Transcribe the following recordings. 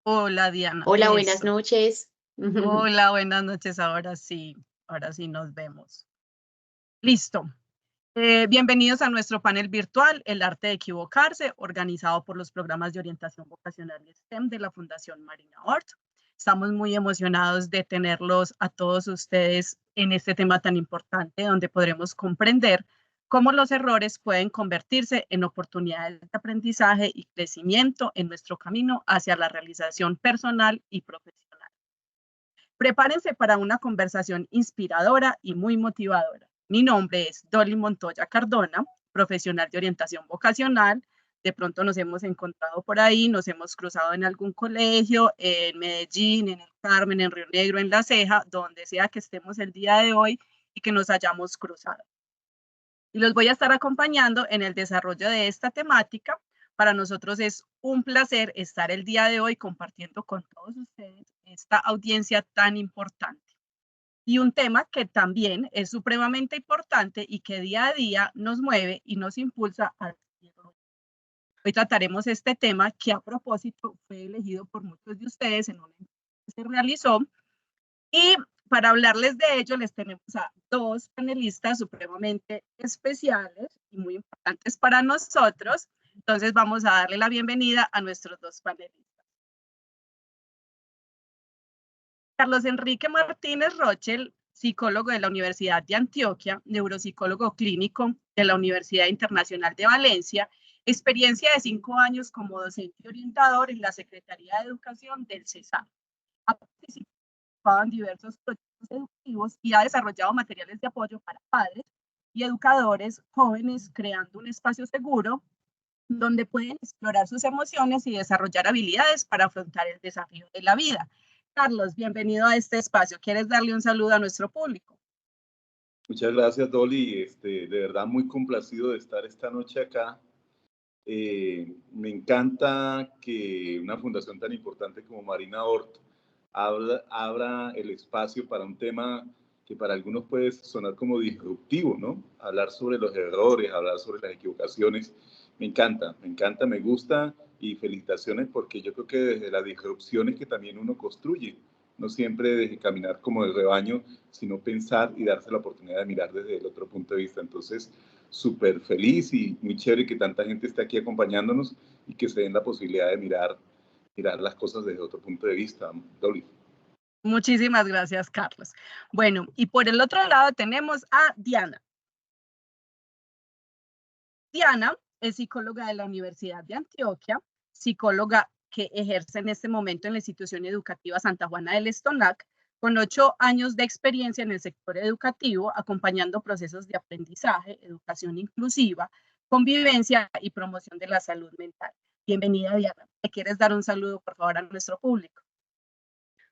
Hola Diana, Hola, buenas eso. noches. Hola, buenas noches, ahora sí nos vemos. Listo. Bienvenidos a nuestro panel virtual, El arte de equivocarse, organizado por los programas de orientación vocacional y STEM de la Fundación Marina Hort. Estamos muy emocionados de tenerlos a todos ustedes en este tema tan importante, donde podremos comprender cómo los errores pueden convertirse en oportunidades de aprendizaje y crecimiento en nuestro camino hacia la realización personal y profesional. Prepárense para una conversación inspiradora y muy motivadora. Mi nombre es Dolly Montoya Cardona, profesional de orientación vocacional. De pronto nos hemos encontrado por ahí, nos hemos cruzado en algún colegio, en Medellín, en el Carmen, en Río Negro, en La Ceja, donde sea que estemos el día de hoy y que nos hayamos cruzado. Y los voy a estar acompañando en el desarrollo de esta temática. Para nosotros es un placer estar el día de hoy compartiendo con todos ustedes esta audiencia tan importante. Y un tema que también es supremamente importante y que día a día nos mueve y nos impulsa a seguir. Hoy trataremos este tema que a propósito fue elegido por muchos de ustedes en una encuesta que se realizó y para hablarles de ello, les tenemos a dos panelistas supremamente especiales y muy importantes para nosotros. Entonces vamos a darle la bienvenida a nuestros dos panelistas. Carlos Enrique Martínez Rochel, psicólogo de la Universidad de Antioquia, neuropsicólogo clínico de la Universidad Internacional de Valencia, experiencia de 5 años como docente y orientador en la Secretaría de Educación del CESAR. Ha participado en diversos proyectos educativos y ha desarrollado materiales de apoyo para padres y educadores jóvenes, creando un espacio seguro donde pueden explorar sus emociones y desarrollar habilidades para afrontar el desafío de la vida. Carlos, bienvenido a este espacio. ¿Quieres darle un saludo a nuestro público? Muchas gracias, Dolly. De verdad muy complacido de estar esta noche acá. Me encanta que una fundación tan importante como Marina Hort abra el espacio para un tema que para algunos puede sonar como disruptivo, ¿no? Hablar sobre los errores, hablar sobre las equivocaciones. Me encanta, me gusta y felicitaciones porque yo creo que desde las disrupciones que también uno construye, no siempre desde caminar como el rebaño, sino pensar y darse la oportunidad de mirar desde el otro punto de vista. Entonces, súper feliz y muy chévere que tanta gente esté aquí acompañándonos y que se den la posibilidad de mirar las cosas desde otro punto de vista. Dolly. Muchísimas gracias, Carlos. Bueno, y por el otro lado tenemos a Diana. Diana es psicóloga de la Universidad de Antioquia, psicóloga que ejerce en este momento en la institución educativa Santa Juana del Estonac, con 8 años de experiencia en el sector educativo, acompañando procesos de aprendizaje, educación inclusiva, convivencia y promoción de la salud mental. Bienvenida, Diana. ¿Te quieres dar un saludo, por favor, a nuestro público?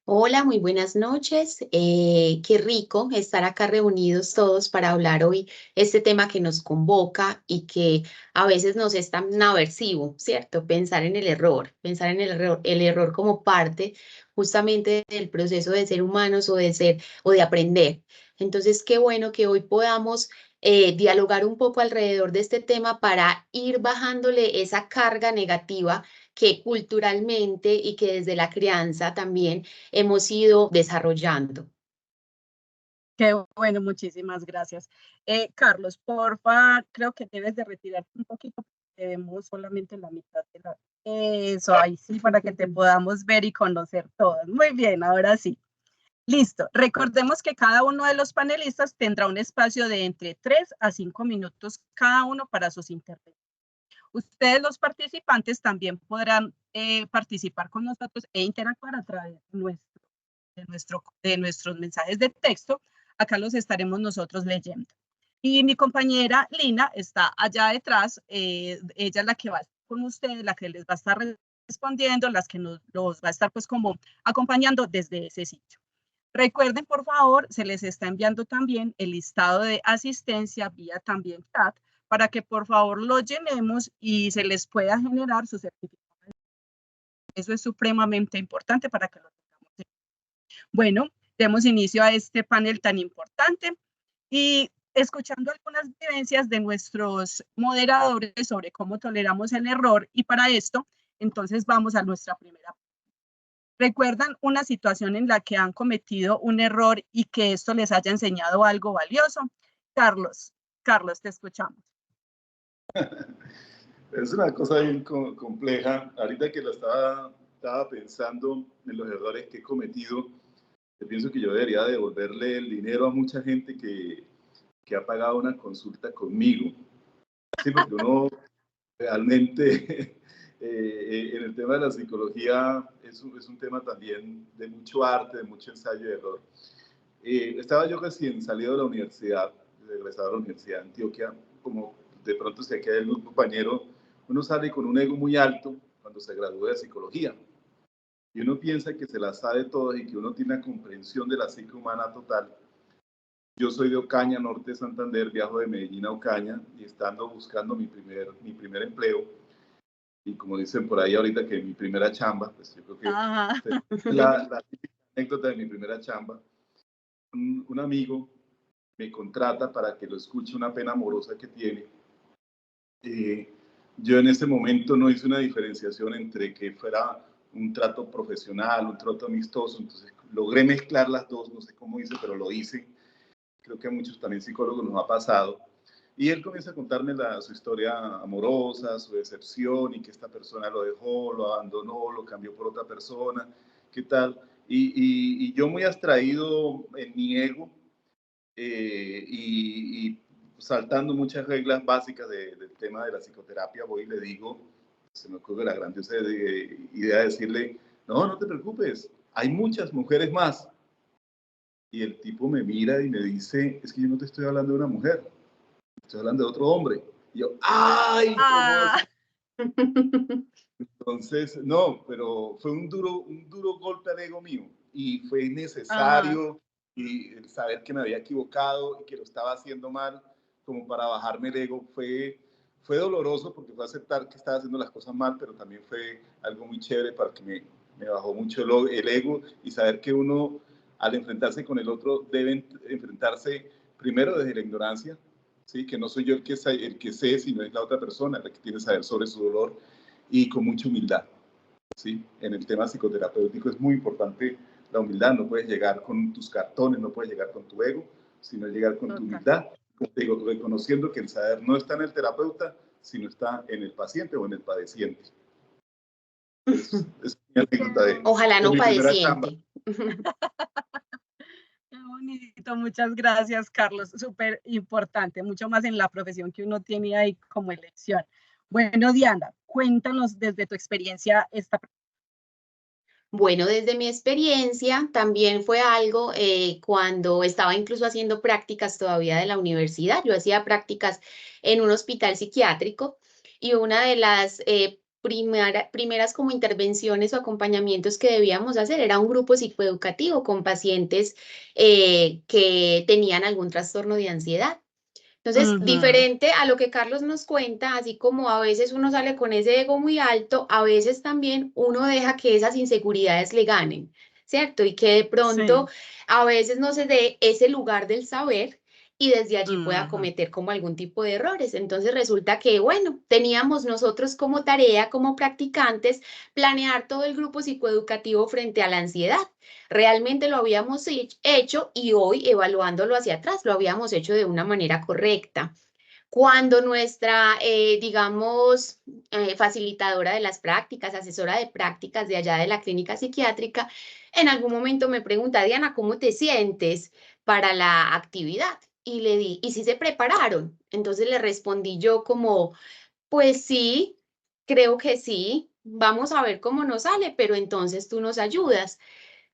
Hola, muy buenas noches. Qué rico estar acá reunidos todos para hablar hoy este tema que nos convoca y que a veces nos es tan aversivo, ¿cierto? Pensar en el error como parte justamente del proceso de ser humanos o de ser o de aprender. Entonces, qué bueno que hoy podamos dialogar un poco alrededor de este tema para ir bajándole esa carga negativa que culturalmente y que desde la crianza también hemos ido desarrollando. Qué bueno, muchísimas gracias. Carlos, porfa, creo que debes de retirarte un poquito, porque vemos solamente la mitad de la... Eso, ahí sí, para que te podamos ver y conocer todos. Muy bien, ahora sí. Listo. Recordemos que cada uno de los panelistas tendrá un espacio de entre 3 a 5 minutos cada uno para sus intervenciones. Ustedes, los participantes, también podrán participar con nosotros e interactuar a través de nuestros mensajes de texto. Acá los estaremos nosotros leyendo. Y mi compañera Lina está allá detrás. Ella es la que va a estar con ustedes, la que les va a estar respondiendo, las que los va a estar pues como acompañando desde ese sitio. Recuerden, por favor, se les está enviando también el listado de asistencia vía también chat para que por favor lo llenemos y se les pueda generar su certificado. Eso es supremamente importante para que lo tengamos. Bueno, demos inicio a este panel tan importante y escuchando algunas vivencias de nuestros moderadores sobre cómo toleramos el error y para esto, entonces vamos a nuestra primera. ¿Recuerdan una situación en la que han cometido un error y que esto les haya enseñado algo valioso? Carlos, te escuchamos. Es una cosa bien compleja. Ahorita que estaba pensando en los errores que he cometido, yo pienso que yo debería devolverle el dinero a mucha gente que ha pagado una consulta conmigo. Sí, porque uno realmente en el tema de la psicología es un tema también de mucho arte, de mucho ensayo y error. Estaba yo recién salido de la universidad, regresado a la Universidad de Antioquia, como de pronto se queda el compañero, uno sale con un ego muy alto cuando se gradúa de psicología. Y uno piensa que se la sabe todo y que uno tiene una comprensión de la psique humana total. Yo soy de Ocaña, norte de Santander, viajo de Medellín a Ocaña y estando buscando mi primer empleo. Y como dicen por ahí ahorita que mi primera chamba, pues yo creo que la típica anécdota de mi primera chamba. Un amigo me contrata para que lo escuche una pena amorosa que tiene. Yo en ese momento no hice una diferenciación entre que fuera un trato profesional, un trato amistoso, entonces logré mezclar las dos, no sé cómo hice, pero lo hice. Creo que a muchos también psicólogos nos ha pasado. Y él comienza a contarme su historia amorosa, su decepción y que esta persona lo dejó, lo abandonó, lo cambió por otra persona, qué tal. Y yo muy abstraído en mi ego y saltando muchas reglas básicas del tema de la psicoterapia, voy y le digo, se me ocurre la grandiosa idea de decirle, no te preocupes, hay muchas mujeres más. Y el tipo me mira y me dice, es que yo no te estoy hablando de una mujer, estoy hablando de otro hombre. Y yo, ¡ay! ¿Cómo así? Entonces, no, pero fue un duro golpe al ego mío y fue necesario y el saber que me había equivocado y que lo estaba haciendo mal, como para bajarme el ego, fue doloroso porque fue aceptar que estaba haciendo las cosas mal, pero también fue algo muy chévere para que me bajó mucho el ego y saber que uno al enfrentarse con el otro debe enfrentarse primero desde la ignorancia, ¿sí? Que no soy yo el que sé, sino es la otra persona la que tiene que saber sobre su dolor y con mucha humildad, ¿sí? En el tema psicoterapéutico es muy importante la humildad, no puedes llegar con tus cartones, no puedes llegar con tu ego, sino llegar con tu humildad, como te digo, reconociendo que el saber no está en el terapeuta, sino está en el paciente o en el padeciente. Es mi anécdota Ojalá no mi primera chamba. padeciente. Qué bonito, muchas gracias, Carlos. Súper importante, mucho más en la profesión que uno tiene ahí como elección. Bueno, Diana, cuéntanos desde tu experiencia esta. Bueno, desde mi experiencia también fue algo cuando estaba incluso haciendo prácticas todavía de la universidad. Yo hacía prácticas en un hospital psiquiátrico y una de las primeras como intervenciones o acompañamientos que debíamos hacer era un grupo psicoeducativo con pacientes que tenían algún trastorno de ansiedad. Entonces, diferente a lo que Carlos nos cuenta, así como a veces uno sale con ese ego muy alto, a veces también uno deja que esas inseguridades le ganen, ¿cierto? Y que de pronto a veces no se dé ese lugar del saber y desde allí pueda cometer como algún tipo de errores. Entonces resulta que, bueno, teníamos nosotros como tarea, como practicantes, planear todo el grupo psicoeducativo frente a la ansiedad. Realmente lo habíamos hecho y hoy, evaluándolo hacia atrás, lo habíamos hecho de una manera correcta. Cuando nuestra, digamos, facilitadora de las prácticas, asesora de prácticas de allá de la clínica psiquiátrica, en algún momento me pregunta, Diana, ¿cómo te sientes para la actividad? Y le di, ¿y si se prepararon? Entonces le respondí yo como, pues sí, creo que sí, vamos a ver cómo nos sale, pero entonces tú nos ayudas.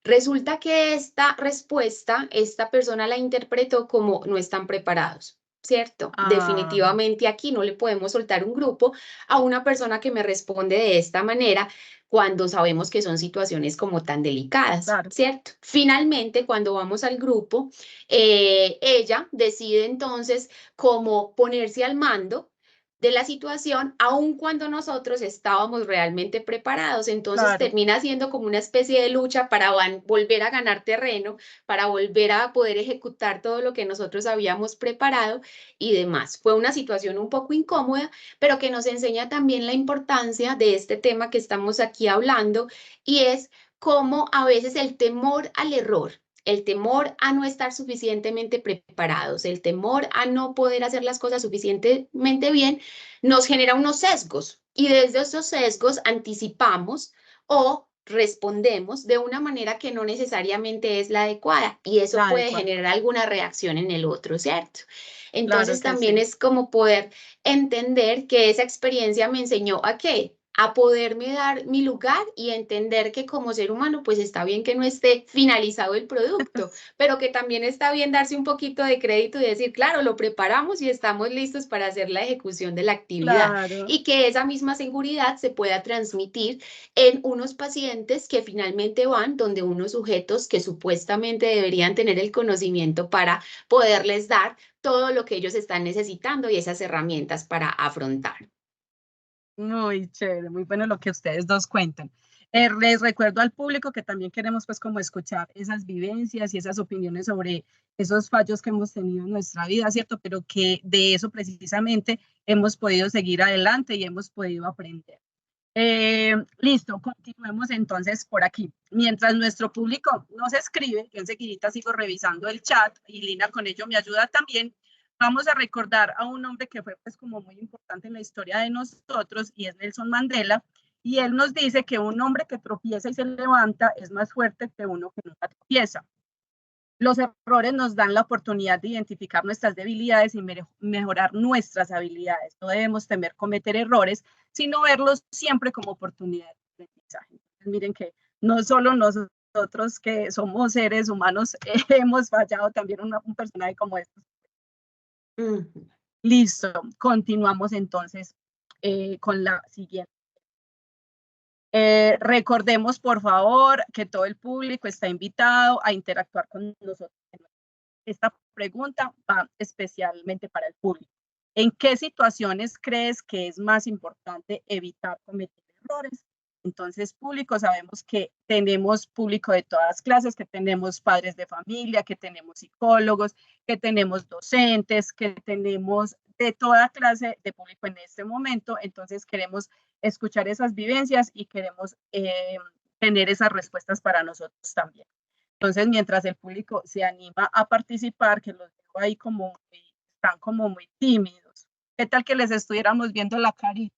Resulta que esta respuesta, esta persona la interpretó como no están preparados, ¿cierto? Definitivamente aquí no le podemos soltar un grupo a una persona que me responde de esta manera cuando sabemos que son situaciones como tan delicadas, ¿cierto? Finalmente, cuando vamos al grupo, ella decide entonces cómo ponerse al mando de la situación, aun cuando nosotros estábamos realmente preparados. Entonces termina siendo como una especie de lucha para volver a ganar terreno, para volver a poder ejecutar todo lo que nosotros habíamos preparado y demás. Fue una situación un poco incómoda, pero que nos enseña también la importancia de este tema que estamos aquí hablando y es cómo a veces el temor al error, el temor a no estar suficientemente preparados, el temor a no poder hacer las cosas suficientemente bien, nos genera unos sesgos. Y desde esos sesgos anticipamos o respondemos de una manera que no necesariamente es la adecuada. Y eso puede generar alguna reacción en el otro, ¿cierto? Entonces también es como poder entender que esa experiencia me enseñó a qué, a poderme dar mi lugar y entender que como ser humano, pues está bien que no esté finalizado el producto, pero que también está bien darse un poquito de crédito y decir, claro, lo preparamos y estamos listos para hacer la ejecución de la actividad. Y que esa misma seguridad se pueda transmitir en unos pacientes que finalmente van donde unos sujetos que supuestamente deberían tener el conocimiento para poderles dar todo lo que ellos están necesitando y esas herramientas para afrontar. Muy chévere, muy bueno lo que ustedes dos cuentan. Les recuerdo al público que también queremos pues como escuchar esas vivencias y esas opiniones sobre esos fallos que hemos tenido en nuestra vida, ¿cierto? Pero que de eso precisamente hemos podido seguir adelante y hemos podido aprender. Listo, continuemos entonces por aquí. Mientras nuestro público nos escribe, yo enseguida sigo revisando el chat y Lina con ello me ayuda también. Vamos a recordar a un hombre que fue pues como muy importante en la historia de nosotros y es Nelson Mandela, y él nos dice que un hombre que tropieza y se levanta es más fuerte que uno que nunca tropieza. Los errores nos dan la oportunidad de identificar nuestras debilidades y mejorar nuestras habilidades. No debemos temer cometer errores, sino verlos siempre como oportunidades de aprendizaje. Entonces, miren que no solo nosotros que somos seres humanos hemos fallado, también un personaje como este. Listo, continuamos entonces con la siguiente. Recordemos, por favor, que todo el público está invitado a interactuar con nosotros. Esta pregunta va especialmente para el público. ¿En qué situaciones crees que es más importante evitar cometer errores? Entonces, público, sabemos que tenemos público de todas clases, que tenemos padres de familia, que tenemos psicólogos, que tenemos docentes, que tenemos de toda clase de público en este momento. Entonces, queremos escuchar esas vivencias y queremos tener esas respuestas para nosotros también. Entonces, mientras el público se anima a participar, que los dejo ahí como están como muy tímidos. ¿Qué tal que les estuviéramos viendo la carita?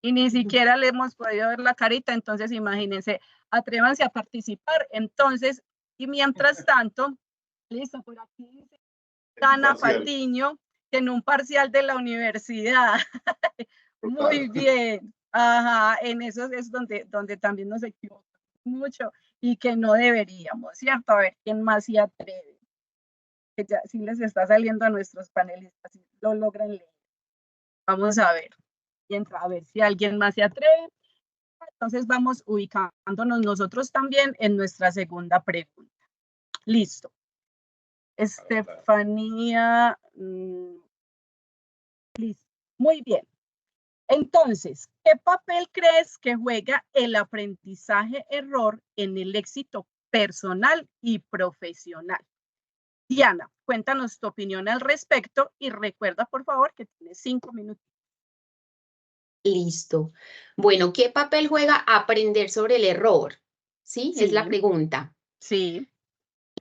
Y ni siquiera le hemos podido ver la carita, entonces imagínense, atrévanse a participar. Entonces, y mientras tanto, listo, por aquí dice Dana Patiño, que en un parcial de la universidad. Muy bien. Ajá, en eso es donde también nos equivocamos mucho y que no deberíamos, ¿cierto? A ver quién más se atreve. Que ya sí les está saliendo a nuestros panelistas, si lo logran leer. Vamos a ver. A ver si alguien más se atreve. Entonces vamos ubicándonos nosotros también en nuestra segunda pregunta. Listo. Estefanía. Listo. Muy bien. Entonces, ¿qué papel crees que juega el aprendizaje-error en el éxito personal y profesional? Diana, cuéntanos tu opinión al respecto y recuerda, por favor, que tienes 5 minutos. Listo. Bueno, ¿qué papel juega aprender sobre el error? ¿Sí? Es la pregunta. Sí.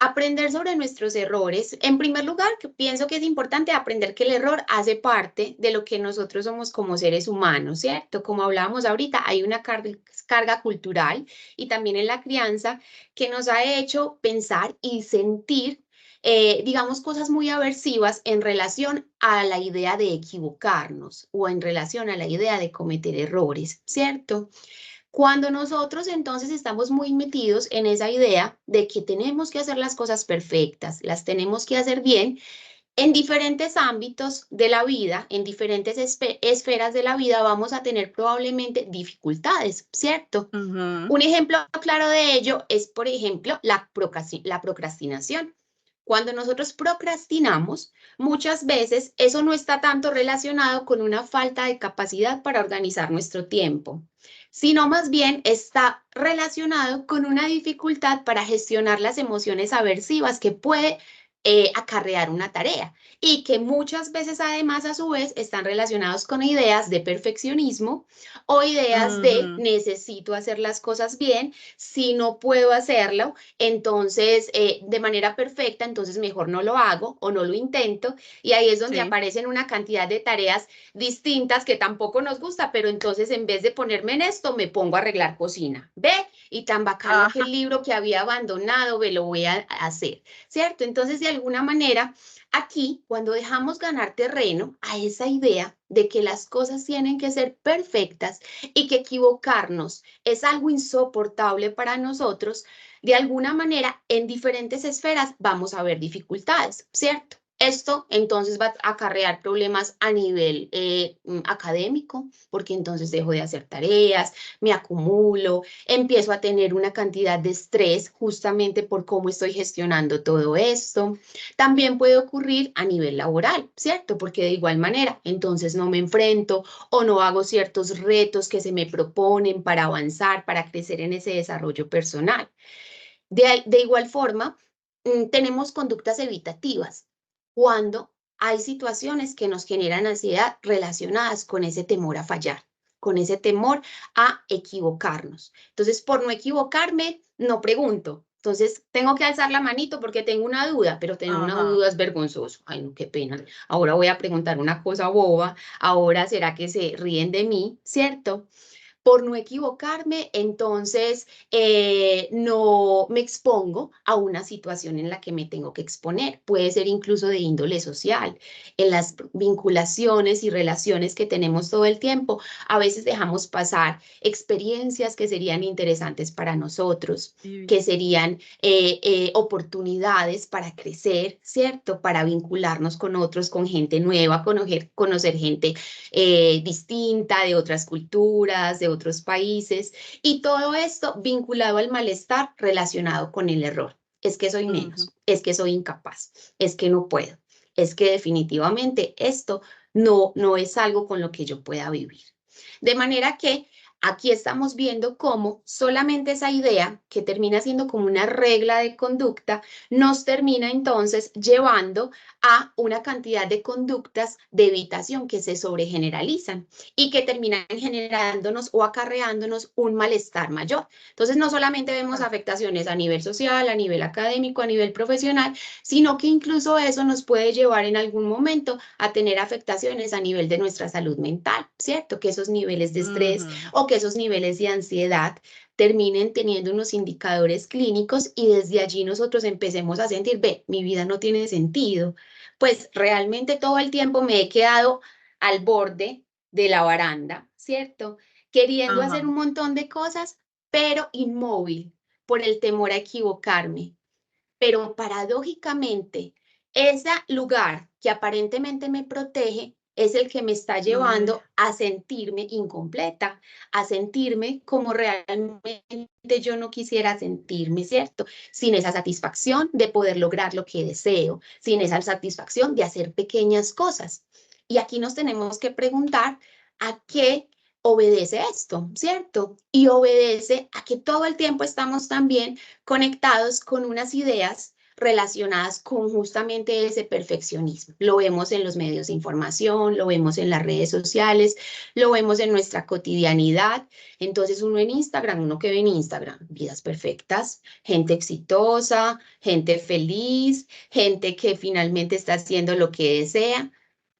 Aprender sobre nuestros errores. En primer lugar, pienso que es importante aprender que el error hace parte de lo que nosotros somos como seres humanos, ¿cierto? Como hablábamos ahorita, hay una carga cultural y también en la crianza que nos ha hecho pensar y sentir, digamos, cosas muy aversivas en relación a la idea de equivocarnos o en relación a la idea de cometer errores, ¿cierto? Cuando nosotros entonces estamos muy metidos en esa idea de que tenemos que hacer las cosas perfectas, las tenemos que hacer bien, en diferentes ámbitos de la vida, en diferentes esferas de la vida, vamos a tener probablemente dificultades, ¿cierto? Un ejemplo claro de ello es, por ejemplo, la procrastinación. Cuando nosotros procrastinamos, muchas veces eso no está tanto relacionado con una falta de capacidad para organizar nuestro tiempo, sino más bien está relacionado con una dificultad para gestionar las emociones aversivas que puede acarrear una tarea y que muchas veces además a su vez están relacionados con ideas de perfeccionismo o ideas de necesito hacer las cosas bien, si no puedo hacerlo, entonces de manera perfecta, entonces mejor no lo hago o no lo intento y ahí es donde aparecen una cantidad de tareas distintas que tampoco nos gusta, pero entonces en vez de ponerme en esto me pongo a arreglar cocina, ¿ve? Y tan bacano aquel libro que había abandonado, me lo voy a hacer, ¿cierto? Entonces, de alguna manera, aquí, cuando dejamos ganar terreno a esa idea de que las cosas tienen que ser perfectas y que equivocarnos es algo insoportable para nosotros, de alguna manera, en diferentes esferas vamos a ver dificultades, ¿cierto? Esto entonces va a acarrear problemas a nivel académico, porque entonces dejo de hacer tareas, me acumulo, empiezo a tener una cantidad de estrés justamente por cómo estoy gestionando todo esto. También puede ocurrir a nivel laboral, ¿cierto? Porque de igual manera, entonces no me enfrento o no hago ciertos retos que se me proponen para avanzar, para crecer en ese desarrollo personal. De igual forma, tenemos conductas evitativas cuando hay situaciones que nos generan ansiedad relacionadas con ese temor a fallar, con ese temor a equivocarnos. Entonces, por no equivocarme, no pregunto. Entonces, tengo que alzar la manito porque tengo una duda, pero tener una duda es vergonzoso. Ay, no, qué pena. Ahora voy a preguntar una cosa boba. Ahora, ¿será que se ríen de mí? ¿Cierto? Por no equivocarme, entonces no me expongo a una situación en la que me tengo que exponer. Puede ser incluso de índole social. En las vinculaciones y relaciones que tenemos todo el tiempo, a veces dejamos pasar experiencias que serían interesantes para nosotros, que serían oportunidades para crecer, ¿cierto? Para vincularnos con otros, con gente nueva, conocer gente distinta, de otras culturas, de otros países, y todo esto vinculado al malestar relacionado con el error. Es que soy menos, es que soy incapaz, es que no puedo, es que definitivamente esto no es algo con lo que yo pueda vivir. De manera que aquí estamos viendo cómo solamente esa idea, que termina siendo como una regla de conducta, nos termina entonces llevando a una cantidad de conductas de evitación que se sobregeneralizan y que terminan generándonos o acarreándonos un malestar mayor. Entonces, no solamente vemos afectaciones a nivel social, a nivel académico, a nivel profesional, sino que incluso eso nos puede llevar en algún momento a tener afectaciones a nivel de nuestra salud mental, ¿cierto? Que esos niveles de estrés o que esos niveles de ansiedad terminen teniendo unos indicadores clínicos y desde allí nosotros empecemos a sentir, ve, mi vida no tiene sentido, pues realmente todo el tiempo me he quedado al borde de la baranda, ¿cierto? Queriendo hacer un montón de cosas, pero inmóvil por el temor a equivocarme. Pero paradójicamente, ese lugar que aparentemente me protege es el que me está llevando a sentirme incompleta, a sentirme como realmente yo no quisiera sentirme, ¿cierto? Sin esa satisfacción de poder lograr lo que deseo, sin esa satisfacción de hacer pequeñas cosas. Y aquí nos tenemos que preguntar a qué obedece esto, ¿cierto? Y obedece a que todo el tiempo estamos también conectados con unas ideas relacionadas con justamente ese perfeccionismo. Lo vemos en los medios de información, lo vemos en las redes sociales, lo vemos en nuestra cotidianidad. Entonces uno en Instagram, uno que ve en Instagram, vidas perfectas, gente exitosa, gente feliz, gente que finalmente está haciendo lo que desea.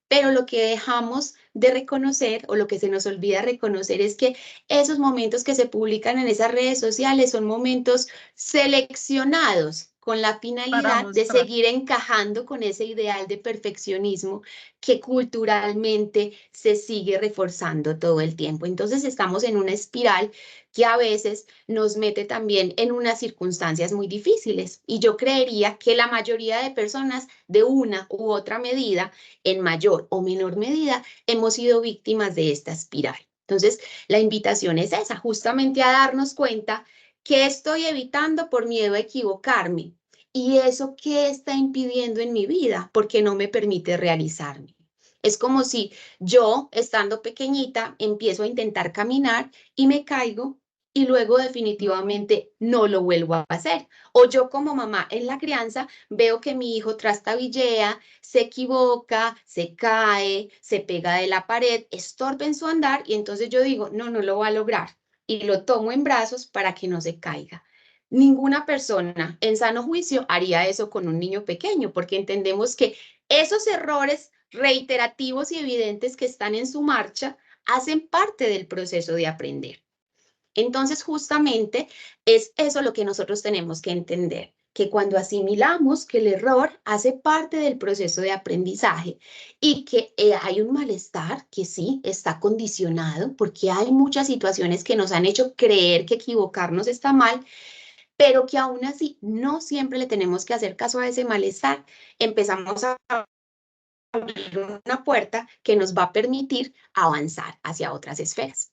Pero lo que dejamos de reconocer o lo que se nos olvida reconocer es que esos momentos que se publican en esas redes sociales son momentos seleccionados con la finalidad de seguir encajando con ese ideal de perfeccionismo que culturalmente se sigue reforzando todo el tiempo. Entonces estamos en una espiral que a veces nos mete también en unas circunstancias muy difíciles. Y yo creería que la mayoría de personas de una u otra medida, en mayor o menor medida, hemos sido víctimas de esta espiral. Entonces, la invitación es esa, justamente a darnos cuenta que estoy evitando por miedo a equivocarme y eso qué está impidiendo en mi vida porque no me permite realizarme. Es como si yo, estando pequeñita, empiezo a intentar caminar y me caigo y luego definitivamente no lo vuelvo a hacer. O yo como mamá en la crianza veo que mi hijo trastabillea, se equivoca, se cae, se pega de la pared, estorba en su andar y entonces yo digo, no, no lo va a lograr y lo tomo en brazos para que no se caiga. Ninguna persona en sano juicio haría eso con un niño pequeño porque entendemos que esos errores reiterativos y evidentes que están en su marcha hacen parte del proceso de aprender. Entonces, justamente es eso lo que nosotros tenemos que entender, que cuando asimilamos que el error hace parte del proceso de aprendizaje y que hay un malestar que sí está condicionado, porque hay muchas situaciones que nos han hecho creer que equivocarnos está mal, pero que aún así no siempre le tenemos que hacer caso a ese malestar. Empezamos a abrir una puerta que nos va a permitir avanzar hacia otras esferas.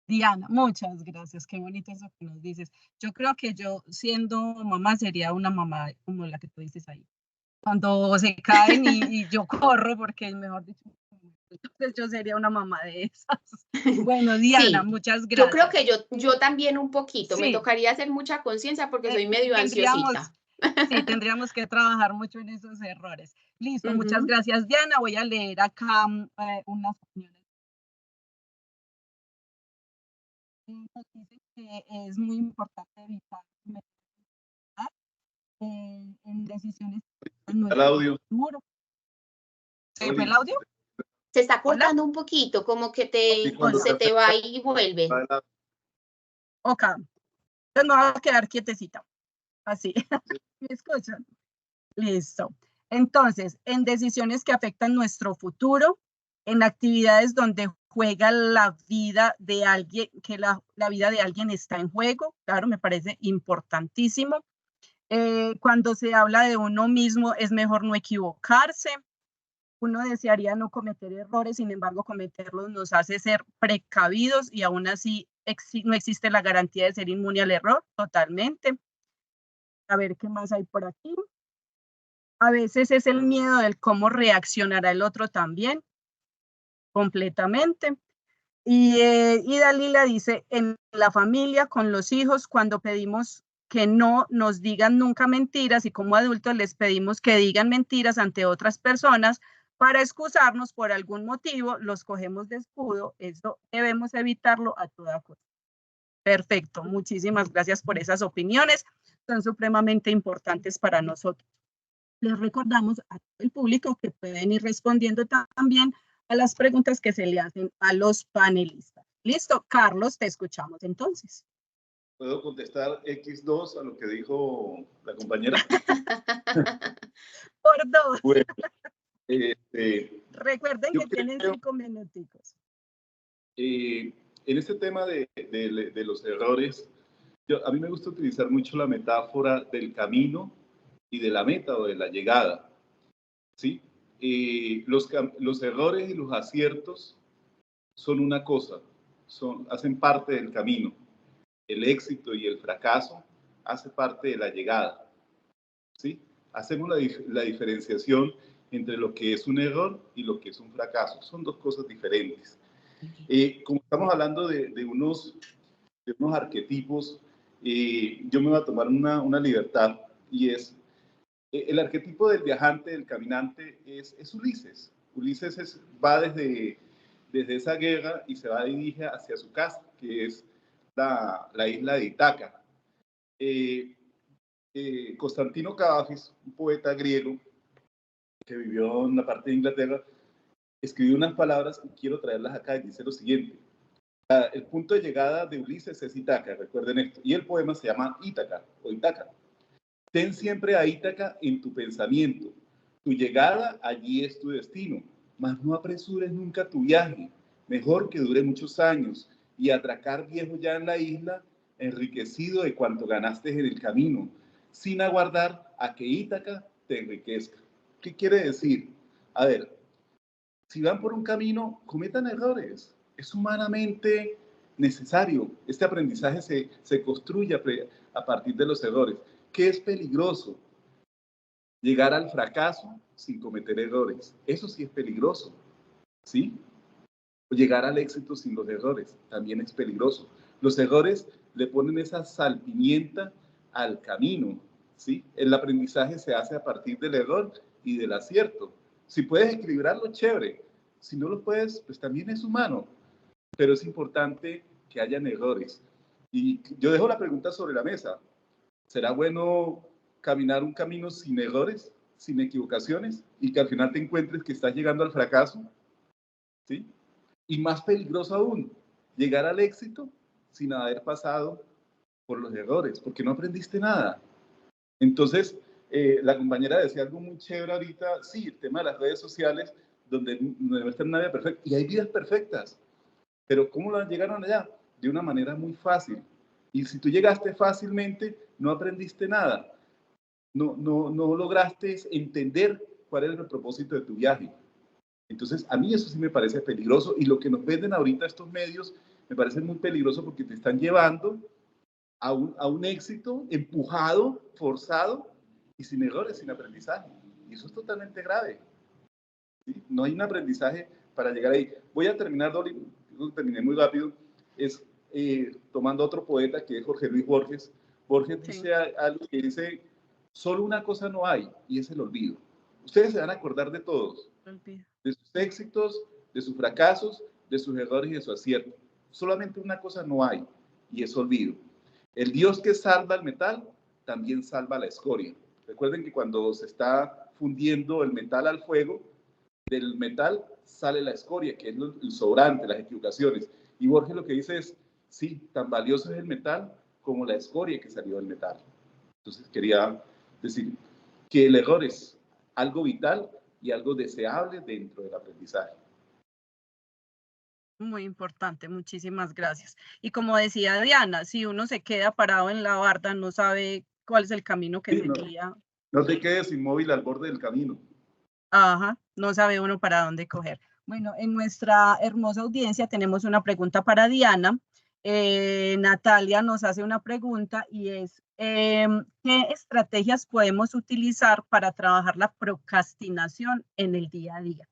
Diana, muchas gracias. Qué bonito eso que nos dices. Yo creo que yo, siendo mamá, sería una mamá como la que tú dices ahí. Cuando se caen y yo corro, porque mejor dicho, entonces yo sería una mamá de esas. Bueno, Diana, Sí, muchas yo creo gracias. que yo también un poquito, me Sí, tocaría hacer mucha conciencia porque soy medio ansiosita. sí, tendríamos que trabajar mucho en esos errores. Listo, muchas Ujú. gracias, Diana. Voy a leer acá unas opiniones. Nos dice que es muy importante evitar en decisiones en El nuestro audio. futuro. ¿Se fue el Oli, audio? Se está Hola. cortando un poquito, como que sí, cuando Hola. se te va y vuelve. Ok. Entonces me voy a quedar quietecita. Así. ¿Me escuchan? Listo. Entonces, en decisiones que afectan nuestro futuro, en actividades donde juega la vida de alguien, que la vida de alguien está en juego, claro, me parece importantísimo. Cuando se habla de uno mismo, es mejor no equivocarse. Uno desearía no cometer errores, sin embargo, cometerlos nos hace ser precavidos y aún así no existe la garantía de ser inmune al error, totalmente. A ver qué más hay por aquí. A veces es el miedo del cómo reaccionará el otro también, completamente. Y Dalila dice, en la familia, con los hijos, cuando pedimos que no nos digan nunca mentiras y como adultos les pedimos que digan mentiras ante otras personas para excusarnos por algún motivo, los cogemos de escudo. Eso debemos evitarlo a toda costa. Perfecto, muchísimas gracias por esas opiniones. Son supremamente importantes para nosotros. Les recordamos a todo el público que pueden ir respondiendo también a las preguntas que se le hacen a los panelistas. Listo, Carlos, te escuchamos entonces. ¿Puedo contestar X2 a lo que dijo la compañera? Por dos. Bueno, Recuerden que tienen 5 minuticos. En este tema de los errores, a mí me gusta utilizar mucho la metáfora del camino y de la meta o de la llegada, ¿sí? Los errores y los aciertos son una cosa, hacen parte del camino. El éxito y el fracaso hace parte de la llegada, ¿sí? Hacemos la diferenciación entre lo que es un error y lo que es un fracaso. Son dos cosas diferentes. Como estamos hablando de unos arquetipos, yo me voy a tomar una libertad y es el arquetipo del viajante, del caminante, es Ulises. Ulises va desde esa guerra y se va a dirigir hacia su casa, que es la isla de Ítaca. Constantino Cavafis, un poeta griego que vivió en la parte de Inglaterra, escribió unas palabras y quiero traerlas acá y dice lo siguiente. El punto de llegada de Ulises es Ítaca, recuerden esto, y el poema se llama Ítaca o Ítaca. Ten siempre a Ítaca en tu pensamiento. Tu llegada allí es tu destino, mas no apresures nunca tu viaje. Mejor que dure muchos años y atracar viejo ya en la isla, enriquecido de cuanto ganaste en el camino, sin aguardar a que Ítaca te enriquezca. ¿Qué quiere decir? A ver, si van por un camino, cometan errores. Es humanamente necesario. Este aprendizaje se construye a partir de los errores. ¿Qué es peligroso? Llegar al fracaso sin cometer errores. Eso sí es peligroso, ¿sí? O llegar al éxito sin los errores. También es peligroso. Los errores le ponen esa salpimienta al camino, ¿sí? El aprendizaje se hace a partir del error y del acierto. Si puedes equilibrarlo, chévere. Si no lo puedes, pues también es humano. Pero es importante que hayan errores. Y yo dejo la pregunta sobre la mesa. ¿Será bueno caminar un camino sin errores, sin equivocaciones, y que al final te encuentres que estás llegando al fracaso? ¿Sí? Y más peligroso aún, llegar al éxito sin haber pasado por los errores, porque no aprendiste nada. Entonces, la compañera decía algo muy chévere ahorita, sí, el tema de las redes sociales, donde no está nadie perfecto, y hay vidas perfectas, pero ¿cómo las llegaron allá? De una manera muy fácil. Y si tú llegaste fácilmente, no aprendiste nada. No lograste entender cuál era el propósito de tu viaje. Entonces, a mí eso sí me parece peligroso, y lo que nos venden ahorita estos medios me parece muy peligroso porque te están llevando a un éxito empujado, forzado y sin errores, sin aprendizaje. Y eso es totalmente grave. ¿Sí? No hay un aprendizaje para llegar ahí. Voy a terminar, Dolly, terminé muy rápido, es tomando otro poeta que es Jorge Luis Borges. Borges dice algo que dice, solo una cosa no hay, y es el olvido. Ustedes se van a acordar de todos, de sus éxitos, de sus fracasos, de sus errores y de su acierto. Solamente una cosa no hay, y es olvido. El Dios que salva el metal también salva la escoria. Recuerden que cuando se está fundiendo el metal al fuego, del metal sale la escoria, que es el sobrante, las equivocaciones. Y Borges lo que dice es, sí, tan valioso es el metal como la escoria que salió del metal. Entonces quería decir que el error es algo vital y algo deseable dentro del aprendizaje. Muy importante, muchísimas gracias. Y como decía Diana, si uno se queda parado en la barda, no sabe cuál es el camino que seguía. No te quedes inmóvil al borde del camino. Ajá, no sabe uno para dónde coger. Bueno, en nuestra hermosa audiencia tenemos una pregunta para Diana. Natalia nos hace una pregunta y es, ¿qué estrategias podemos utilizar para trabajar la procrastinación en el día a día?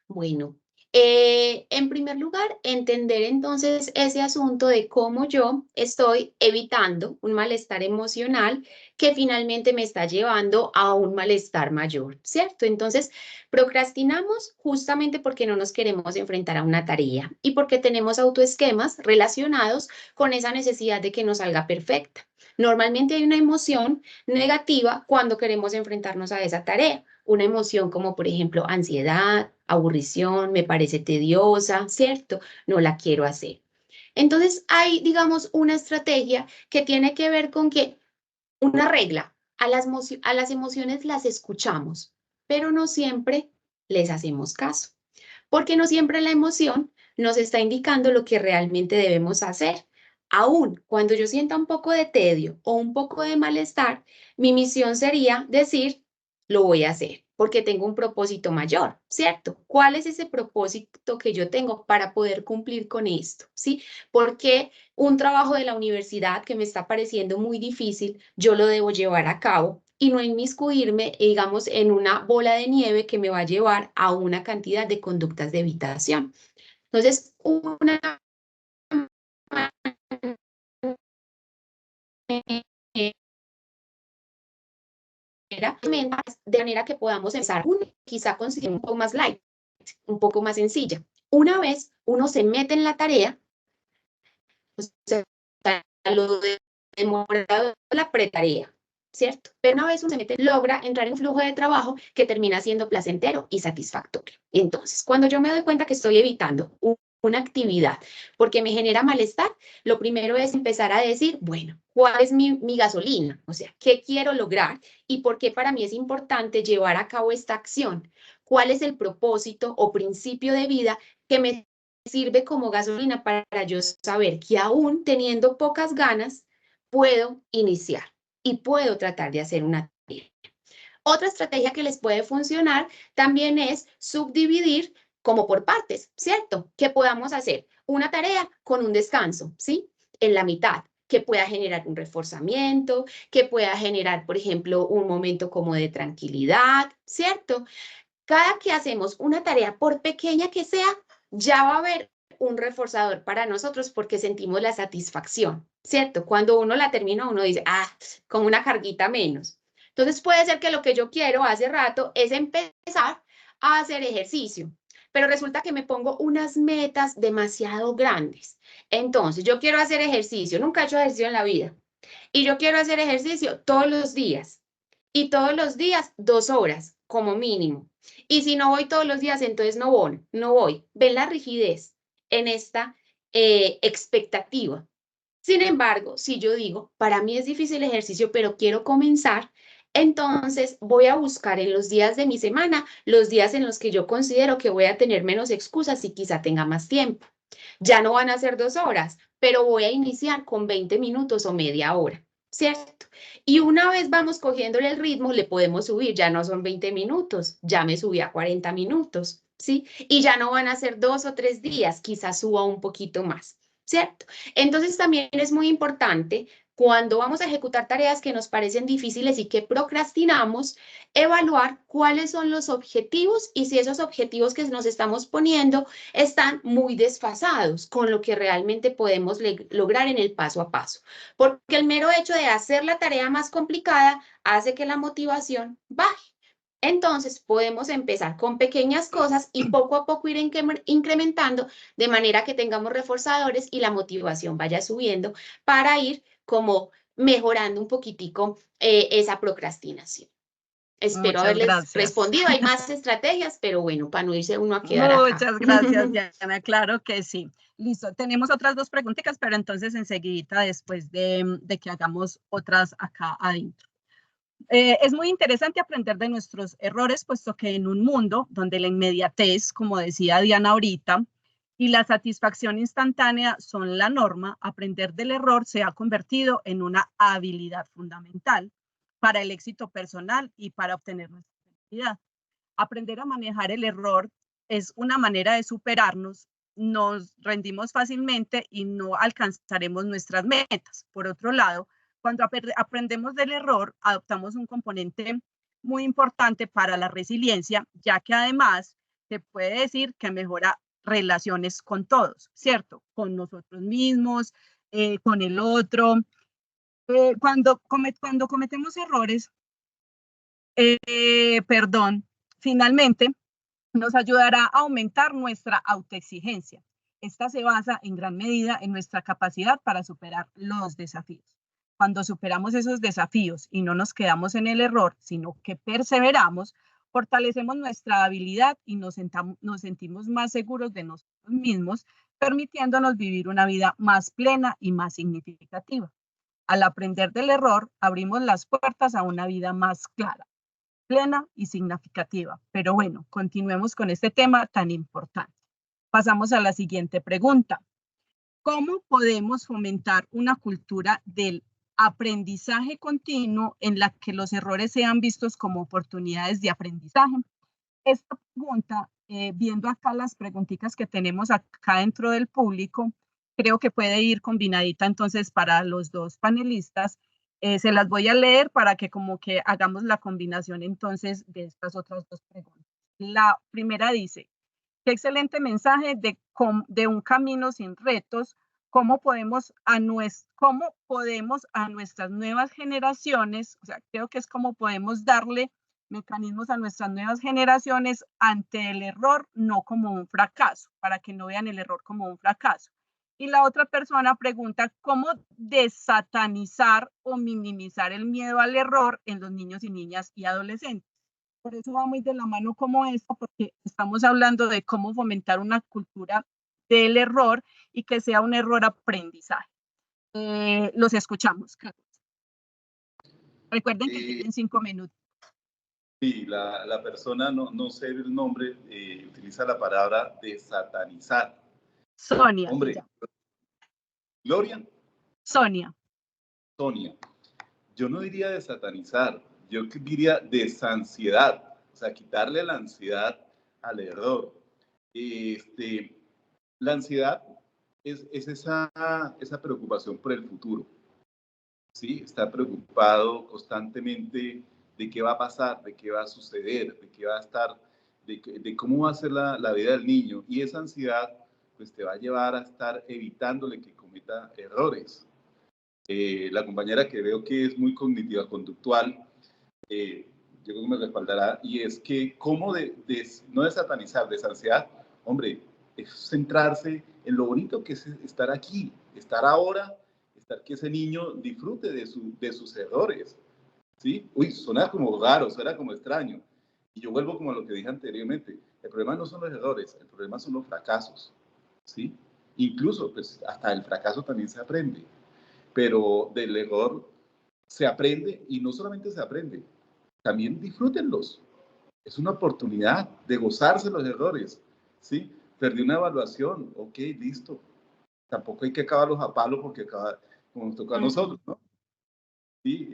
Bueno, en primer lugar, entender entonces ese asunto de cómo yo estoy evitando un malestar emocional que finalmente me está llevando a un malestar mayor, ¿cierto? Entonces, procrastinamos justamente porque no nos queremos enfrentar a una tarea y porque tenemos autoesquemas relacionados con esa necesidad de que nos salga perfecta. Normalmente hay una emoción negativa cuando queremos enfrentarnos a esa tarea. Una emoción como, por ejemplo, ansiedad, aburrición, me parece tediosa, ¿cierto? No la quiero hacer. Entonces, hay, digamos, una estrategia que tiene que ver con que una regla, a las emociones las escuchamos, pero no siempre les hacemos caso, porque no siempre la emoción nos está indicando lo que realmente debemos hacer. Aún cuando yo sienta un poco de tedio o un poco de malestar, mi misión sería decir, lo voy a hacer porque tengo un propósito mayor, ¿cierto? ¿Cuál es ese propósito que yo tengo para poder cumplir con esto? ¿Sí? Porque un trabajo de la universidad que me está pareciendo muy difícil, yo lo debo llevar a cabo y no inmiscuirme, digamos, en una bola de nieve que me va a llevar a una cantidad de conductas de evitación. Entonces, una de manera que podamos empezar quizá conseguir un poco más light, un poco más sencilla. Una vez uno se mete en la tarea, o sea, lo demorado la pretarea, ¿cierto? Pero una vez uno se mete, logra entrar en un flujo de trabajo que termina siendo placentero y satisfactorio. Entonces, cuando yo me doy cuenta que estoy evitando una actividad porque me genera malestar, lo primero es empezar a decir, bueno, ¿cuál es mi gasolina? O sea, ¿qué quiero lograr? ¿Y por qué para mí es importante llevar a cabo esta acción? ¿Cuál es el propósito o principio de vida que me sirve como gasolina para yo saber que aún teniendo pocas ganas, puedo iniciar y puedo tratar de hacer una tarea? Otra estrategia que les puede funcionar también es subdividir como por partes, ¿cierto? Que podamos hacer una tarea con un descanso, ¿sí? En la mitad, que pueda generar un reforzamiento, que pueda generar, por ejemplo, un momento como de tranquilidad, ¿cierto? Cada que hacemos una tarea, por pequeña que sea, ya va a haber un reforzador para nosotros porque sentimos la satisfacción, ¿cierto? Cuando uno la termina, uno dice, ah, con una carguita menos. Entonces puede ser que lo que yo quiero hace rato es empezar a hacer ejercicio, pero resulta que me pongo unas metas demasiado grandes. Entonces, yo quiero hacer ejercicio, nunca he hecho ejercicio en la vida, y yo quiero hacer ejercicio todos los días, y todos los días 2 horas como mínimo. Y si no voy todos los días, entonces no voy, no voy. Ven la rigidez en esta expectativa. Sin embargo, si yo digo, para mí es difícil el ejercicio, pero quiero comenzar, entonces voy a buscar en los días de mi semana los días en los que yo considero que voy a tener menos excusas y quizá tenga más tiempo. Ya no van a ser 2 horas, pero voy a iniciar con 20 minutos o media hora, ¿cierto? Y una vez vamos cogiéndole el ritmo, le podemos subir, ya no son 20 minutos, ya me subí a 40 minutos, ¿sí? Y ya no van a ser 2 o 3 días, quizás suba un poquito más, ¿cierto? Entonces también es muy importante cuando vamos a ejecutar tareas que nos parecen difíciles y que procrastinamos, evaluar cuáles son los objetivos y si esos objetivos que nos estamos poniendo están muy desfasados con lo que realmente podemos lograr en el paso a paso. Porque el mero hecho de hacer la tarea más complicada hace que la motivación baje. Entonces, podemos empezar con pequeñas cosas y poco a poco ir incrementando de manera que tengamos reforzadores y la motivación vaya subiendo para ir como mejorando un poquitico esa procrastinación. Espero Muchas haberles gracias. respondido. Hay más estrategias, pero bueno, para no irse uno a quedar acá. Muchas gracias, Diana. Claro que sí. Listo. Tenemos otras 2 preguntitas, pero entonces enseguida después de que hagamos otras acá adentro. Es muy interesante aprender de nuestros errores, puesto que en un mundo donde la inmediatez, como decía Diana ahorita, y la satisfacción instantánea son la norma, aprender del error se ha convertido en una habilidad fundamental para el éxito personal y para obtener nuestra felicidad. Aprender a manejar el error es una manera de superarnos, nos rendimos fácilmente y no alcanzaremos nuestras metas. Por otro lado, cuando aprendemos del error, adoptamos un componente muy importante para la resiliencia, ya que además se puede decir que mejora relaciones con todos, ¿cierto? Con nosotros mismos, con el otro. Cuando cometemos errores, finalmente nos ayudará a aumentar nuestra autoexigencia. Esta se basa en gran medida en nuestra capacidad para superar los desafíos. Cuando superamos esos desafíos y no nos quedamos en el error, sino que perseveramos, fortalecemos nuestra habilidad y nos sentimos más seguros de nosotros mismos, permitiéndonos vivir una vida más plena y más significativa. Al aprender del error, abrimos las puertas a una vida más clara, plena y significativa. Pero bueno, continuemos con este tema tan importante. Pasamos a la siguiente pregunta. ¿Cómo podemos fomentar una cultura del aprendizaje continuo en la que los errores sean vistos como oportunidades de aprendizaje? Esta pregunta, viendo acá las preguntitas que tenemos acá dentro del público, creo que puede ir combinadita entonces para los 2 panelistas. Se las voy a leer para que como que hagamos la combinación entonces de estas otras 2 preguntas. La primera dice, qué excelente mensaje de un camino sin retos, cómo podemos a nuestras nuevas generaciones, o sea, creo que es cómo podemos darle mecanismos a nuestras nuevas generaciones ante el error, no como un fracaso, para que no vean el error como un fracaso. Y la otra persona pregunta cómo desatanizar o minimizar el miedo al error en los niños y niñas y adolescentes. Por eso va muy de la mano como esto, porque estamos hablando de cómo fomentar una cultura del error y que sea un error aprendizaje. Los escuchamos, Carlos. Recuerden que tienen 5 minutos. Sí, la persona, no sé el nombre, utiliza la palabra desatanizar. Sonia. Hombre, Gloria. Sonia. Yo no diría desatanizar, yo diría desansiedad, o sea, quitarle la ansiedad al error. La ansiedad es esa preocupación por el futuro, ¿sí? Está preocupado constantemente de qué va a pasar, de qué va a suceder, de qué va a estar, de cómo va a ser la vida del niño. Y esa ansiedad pues te va a llevar a estar evitándole que cometa errores. La compañera que veo que es muy cognitiva conductual, yo creo que me respaldará, y es que cómo no de satanizar, de ansiedad, hombre, es centrarse en lo bonito que es estar aquí, estar ahora, estar que ese niño disfrute de sus errores, ¿sí? Uy, suena como raro, suena como extraño, y yo vuelvo como a lo que dije anteriormente, el problema no son los errores, el problema son los fracasos, ¿sí? Incluso, pues, hasta el fracaso también se aprende, pero del error se aprende, y no solamente se aprende, también disfrútenlos. Es una oportunidad de gozarse los errores, ¿sí? Perdí una evaluación, ok, listo. Tampoco hay que acabarlos a palo porque acaba, como nos toca a nosotros, ¿no? Sí,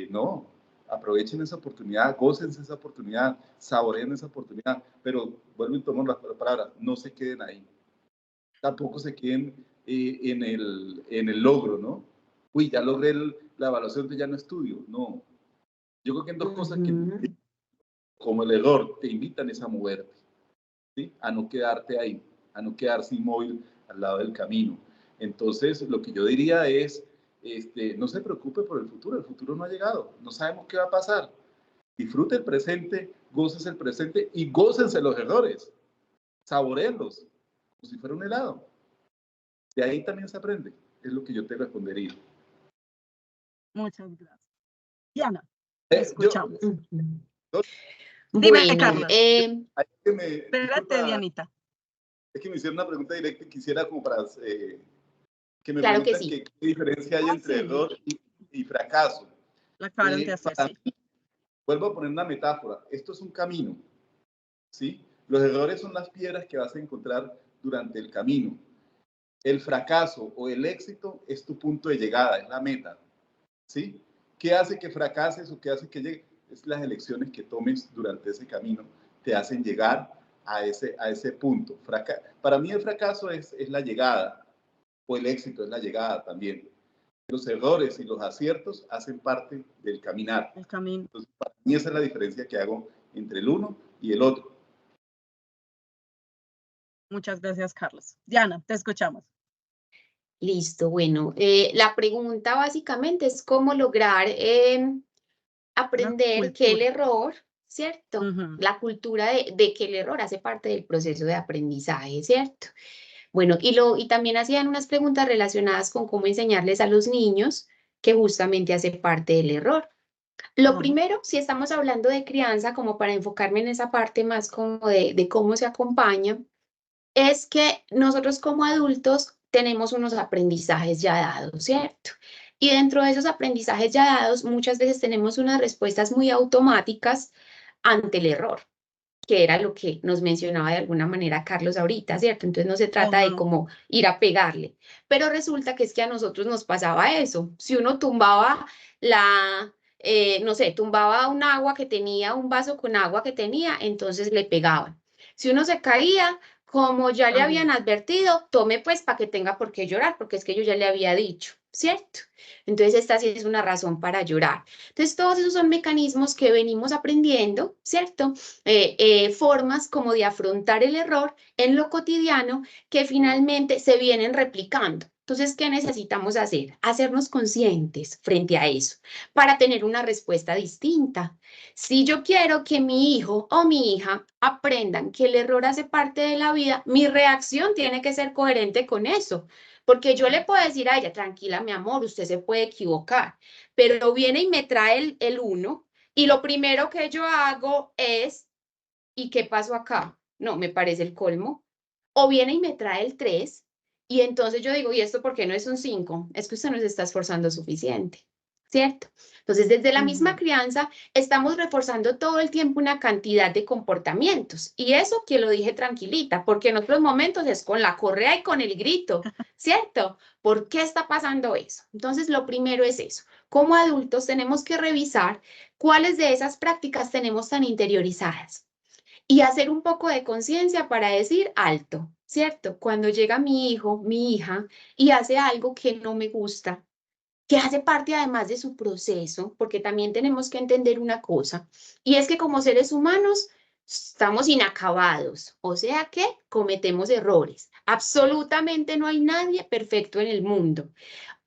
no, aprovechen esa oportunidad, gócense esa oportunidad, saboreen esa oportunidad, pero vuelvo y tomo las palabras, no se queden ahí. Tampoco se queden en el logro, ¿no? Uy, ya logré la evaluación, ya no estudio. No. Yo creo que hay dos cosas que, como el error, te invitan a moverte, ¿sí? A no quedarte ahí, a no quedarse inmóvil al lado del camino. Entonces, lo que yo diría es, no se preocupe por el futuro no ha llegado, no sabemos qué va a pasar. Disfrute el presente, gócese el presente y gócense los errores, saboreenlos, como si fuera un helado. De ahí también se aprende, es lo que yo te respondería. Muchas gracias. Diana, te escuchamos. Bueno, Dime, Carlos. Espérate, disculpa, Dianita. Es que me hicieron una pregunta directa y quisiera como para que me claro preguntan que sí. qué diferencia hay entre error y fracaso. La acabaron de hacer, sí. Vuelvo a poner una metáfora. Esto es un camino, ¿sí? Los errores son las piedras que vas a encontrar durante el camino. El fracaso o el éxito es tu punto de llegada, es la meta, ¿sí? ¿Qué hace que fracases o qué hace que llegue? Es las elecciones que tomes durante ese camino te hacen llegar a ese punto. Para mí el fracaso es la llegada, o el éxito es la llegada también. Los errores y los aciertos hacen parte del caminar. El camino. Entonces, para mí esa es la diferencia que hago entre el uno y el otro. Muchas gracias, Carlos. Diana, te escuchamos. Listo, bueno, la pregunta básicamente es cómo lograr aprender que el error, ¿cierto? La cultura de que el error hace parte del proceso de aprendizaje, ¿cierto? Bueno, y también hacían unas preguntas relacionadas con cómo enseñarles a los niños que justamente hace parte del error. Lo primero, si estamos hablando de crianza, como para enfocarme en esa parte más como de cómo se acompaña, es que nosotros como adultos tenemos unos aprendizajes ya dados, ¿cierto? Y dentro de esos aprendizajes ya dados, muchas veces tenemos unas respuestas muy automáticas ante el error, que era lo que nos mencionaba de alguna manera Carlos ahorita, ¿cierto? Entonces no se trata de cómo ir a pegarle, pero resulta que es que a nosotros nos pasaba eso. Si uno tumbaba no sé, tumbaba un agua que tenía, un vaso con agua que tenía, entonces le pegaban. Si uno se caía, como ya le habían advertido, tome pues para que tenga por qué llorar, porque es que yo ya le había dicho, ¿cierto? Entonces esta sí es una razón para llorar. Entonces todos esos son mecanismos que venimos aprendiendo, ¿cierto? Formas como de afrontar el error en lo cotidiano que finalmente se vienen replicando. Entonces, ¿qué necesitamos hacer? Hacernos conscientes frente a eso para tener una respuesta distinta. Si yo quiero que mi hijo o mi hija aprendan que el error hace parte de la vida, mi reacción tiene que ser coherente con eso. Porque yo le puedo decir a ella, tranquila, mi amor, usted se puede equivocar, pero viene y me trae el 1 y lo primero que yo hago es, ¿y qué pasó acá? No, me parece el colmo. O viene y me trae el 3 y entonces yo digo, ¿y esto por qué no es un 5? Es que usted no se está esforzando suficiente, ¿cierto? Entonces, desde la misma crianza, estamos reforzando todo el tiempo una cantidad de comportamientos. Y eso que lo dije tranquilita, porque en otros momentos es con la correa y con el grito, ¿cierto? ¿Por qué está pasando eso? Entonces, lo primero es eso. Como adultos tenemos que revisar cuáles de esas prácticas tenemos tan interiorizadas y hacer un poco de conciencia para decir alto, ¿cierto? Cuando llega mi hijo, mi hija y hace algo que no me gusta, que hace parte además de su proceso, porque también tenemos que entender una cosa, y es que como seres humanos estamos inacabados, o sea que cometemos errores. Absolutamente no hay nadie perfecto en el mundo.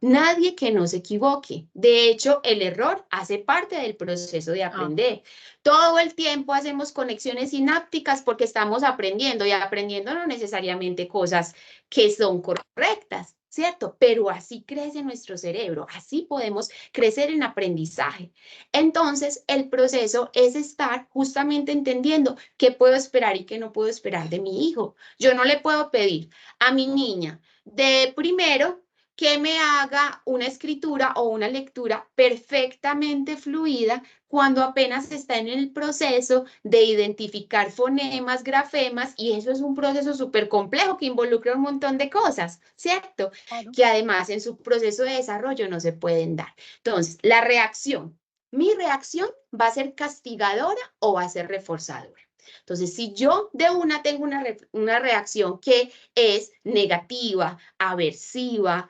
Nadie que no se equivoque. De hecho, el error hace parte del proceso de aprender. Todo el tiempo hacemos conexiones sinápticas porque estamos aprendiendo y aprendiendo no necesariamente cosas que son correctas, ¿cierto? Pero así crece nuestro cerebro, así podemos crecer en aprendizaje. Entonces, el proceso es estar justamente entendiendo qué puedo esperar y qué no puedo esperar de mi hijo. Yo no le puedo pedir a mi niña de primero que me haga una escritura o una lectura perfectamente fluida cuando apenas está en el proceso de identificar fonemas, grafemas, y eso es un proceso súper complejo que involucra un montón de cosas, ¿cierto? Claro. Que además en su proceso de desarrollo no se pueden dar. Entonces, la reacción, mi reacción va a ser castigadora o va a ser reforzadora. Entonces, si yo de una tengo una reacción que es negativa, aversiva,